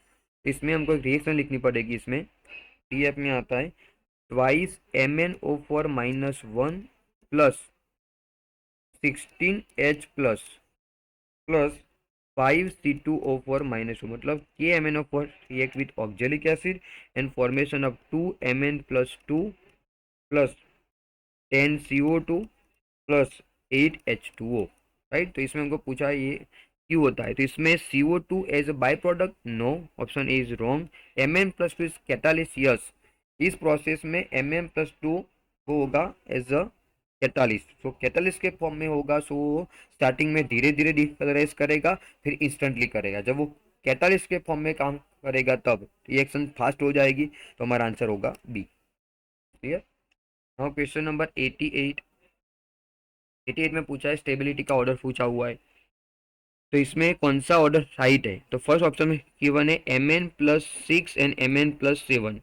इसमें हमको एक रिएक्शन लिखनी पड़ेगी। इसमें TF में आता है twice MnO4-1 plus 16H plus 5C2O4-2, मतलब KMnO4 react with oxalic acid and formation of 2Mn+2 plus 10CO2 plus 8H2O, right. तो इसमें हमको पूछा है ये क्यों होता है, तो इसमें CO2 as a by product, no, option A is wrong. Mn+2 is catalyst, yes. इस प्रोसेस में Mn+2 होगा एज अ कैटालिस्ट, तो कैटालिस्ट के फॉर्म में होगा, सो स्टार्टिंग में धीरे धीरे डिकलराइज करेगा, फिर इंस्टेंटली करेगा। जब वो कैटालिस्ट के फॉर्म में काम करेगा तब रिएक्शन फास्ट हो जाएगी, तो हमारा आंसर होगा B. Clear. Now question number 88। 88 में पूछा है स्टेबिलिटी का ऑर्डर पूछा हुआ है। तो इसमें कौन सा ऑर्डर राइट है? तो फर्स्ट ऑप्शन में गिवन है Mn+6 एंड Mn+7।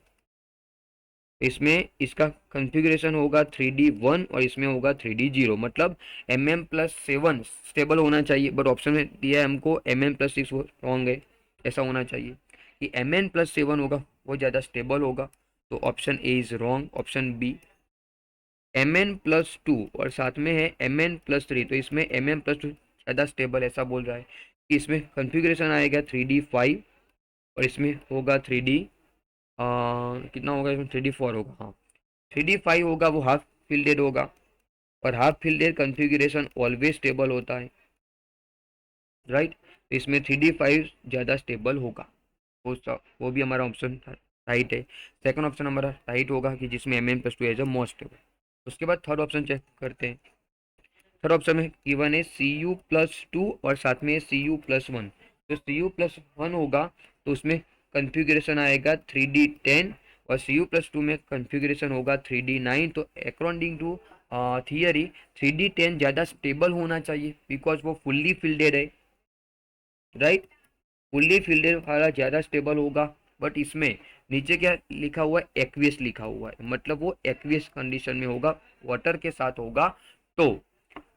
इसमें इसका कॉन्फ़िगरेशन होगा 3D1 और इसमें होगा 3D0, मतलब Mn+7 स्टेबल होना चाहिए, बट ऑप्शन में दिया है हमको Mn+6, वो रॉन्ग है। ऐसा होना चाहिए कि Mn+7 होगा वो ज़्यादा स्टेबल होगा, तो option A is wrong. Option B Mn+2 और साथ में है Mn+3, तो इसमें Mn+2 ज़्यादा स्टेबल, ऐसा बोल रहा है कि इसमें कॉन्फ़िगरेशन आएगा 3D5 और इसमें होगा 3D कितना होगा, इसमें 3D4 होगा। हाँ, 3D5 होगा वो हाफ फिल्डेड होगा, और half fielded configuration always stable होता है, राइट। तो इसमें 3D5 ज़्यादा स्टेबल होगा, वो भी हमारा ऑप्शन राइट है। सेकंड ऑप्शन हमारा राइट होगा कि जिसमें Mn+2 as a most stable. उसके बाद थर्ड ऑप्शन चेक करते हैं। थर्ड ऑप्शन में गिवन है Cu+2 और साथ में Cu+1। तो Cu+1 होगा तो उसमें कॉन्फ़िगरेशन आएगा 3D10 और Cu+2 में कॉन्फ़िगरेशन होगा 3D9। तो अकॉर्डिंग टू थियरी 3D10 ज़्यादा स्टेबल होना चाहिए, बिकॉज वो फुल्ली फिल्डेड है, राइट। फुल्ली फिल्डेड वाला ज़्यादा स्टेबल होगा, बट इसमें नीचे क्या लिखा हुआ है, एक्वियस लिखा हुआ है, मतलब वो एक्वियस कंडीशन में होगा, वाटर के साथ होगा। तो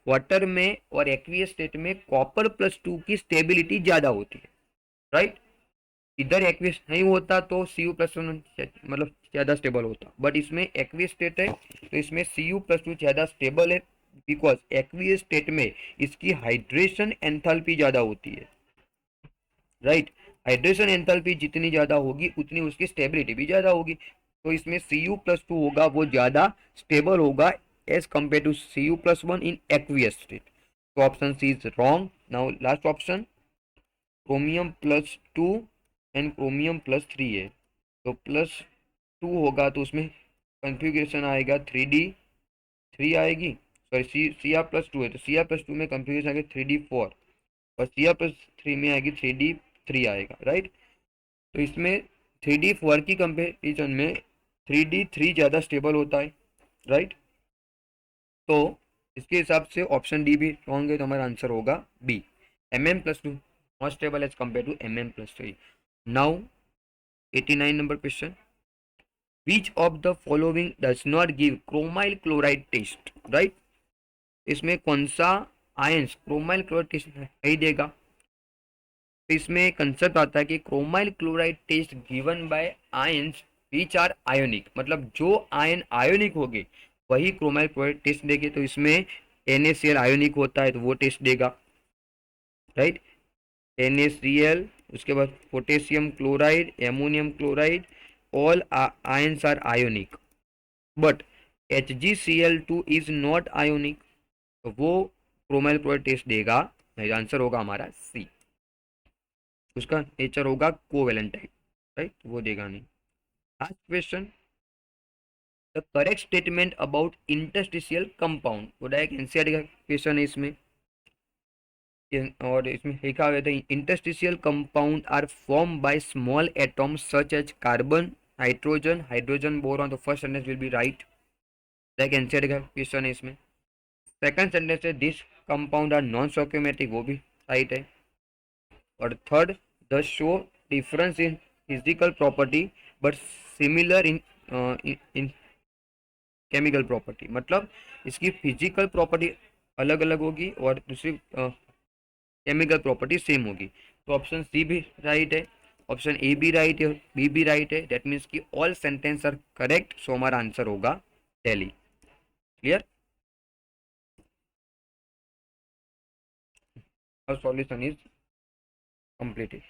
वाटर में और एक्वियस स्टेट में Cu+2 की स्टेबिलिटी ज़्यादा होती है, राइट। इधर एक्वियस नहीं होता तो Cu+1 मतलब ज़्यादा स्टेबल होता, बट इसमें एक्वियस स्टेट है तो इसमें Cu+2 ज़्यादा स्टेबल है, बिकॉज एक्वियस स्टेट में इसकी हाइड्रेशन एंथैल्पी ज़्यादा होती है, राइट। हाइड्रेशन एंथैल्पी जितनी ज़्यादा होगी उतनी उसकी स्टेबिलिटी भी ज़्यादा होगी, तो इसमें Cu+2 होगा वो ज़्यादा स्टेबल होगा as compare to Cu+1 in aqueous state. तो option C is wrong. Now last option, Chromium+2 and Chromium+3 है, तो +2 होगा तो उसमें कॉन्फ़िगरेशन आएगा 3D3 आएगी, सॉरी Cr+2 है तो Cr+2 में कॉन्फ़िगरेशन आएगा 3D4 और Cr+3 में आएगी 3D3 आएगा, राइट। तो इसमें 3D4 की कंपेरिजन में 3D3 ज़्यादा स्टेबल होता है, राइट। तो इसके हिसाब से ऑप्शन डी भी रॉन्ग है, तो हमारा आंसर होगा B, Mn+2 more stable as compared to Mn+3। Now 89 number question, which of the following does not give chromyl chloride test, right। इसमें कौन सा आयंस क्रोमाइल क्लोराइड टेस्ट नहीं देगा? तो इसमें कंसेप्ट आता है कि chromyl chloride test given by ions which are ionic, मतलब जो आयन आयोनिक होगी वही क्रोमाइल क्लोराइड टेस्ट देगी। तो इसमें NaCl आयोनिक होता है तो वो टेस्ट देगा, राइट। NaCl, उसके बाद potassium chloride, ammonium chloride, all ions are ionic, but HgCl2 is not ionic, तो वो क्रोमाइल क्लोराइड टेस्ट देगा। आंसर होगा हमारा सी, उसका नेचर होगा कोवेलेंट टाइप, राइट, वो देगा नहीं। Last question, the correct statement about interstitial compound, वो डायरेक्ट एनसीईआरटी का क्वेश्चन है इसमें। और इसमें लिखा हुआ था interstitial compound are form by small atoms such as carbon, hydrogen, hydrogen boron. तो first sentence will be right, direct NCERT का क्वेश्चन है इसमें। सेकंड सेंटेंस है this compound are non stoichiometric, वो भी राइट है। और third, the show difference in physical property but similar in in chemical property, मतलब इसकी फिजिकल प्रॉपर्टी अलग अलग होगी और दूसरी केमिकल प्रॉपर्टी सेम होगी। तो ऑप्शन सी भी राइट है, ऑप्शन ए भी राइट है, बी भी राइट है। दैट मीन्स कि ऑल सेंटेंस आर करेक्ट, सो हमारा आंसर होगा दिल्ली। क्लियर, और सॉल्यूशन इज कंप्लीटेड।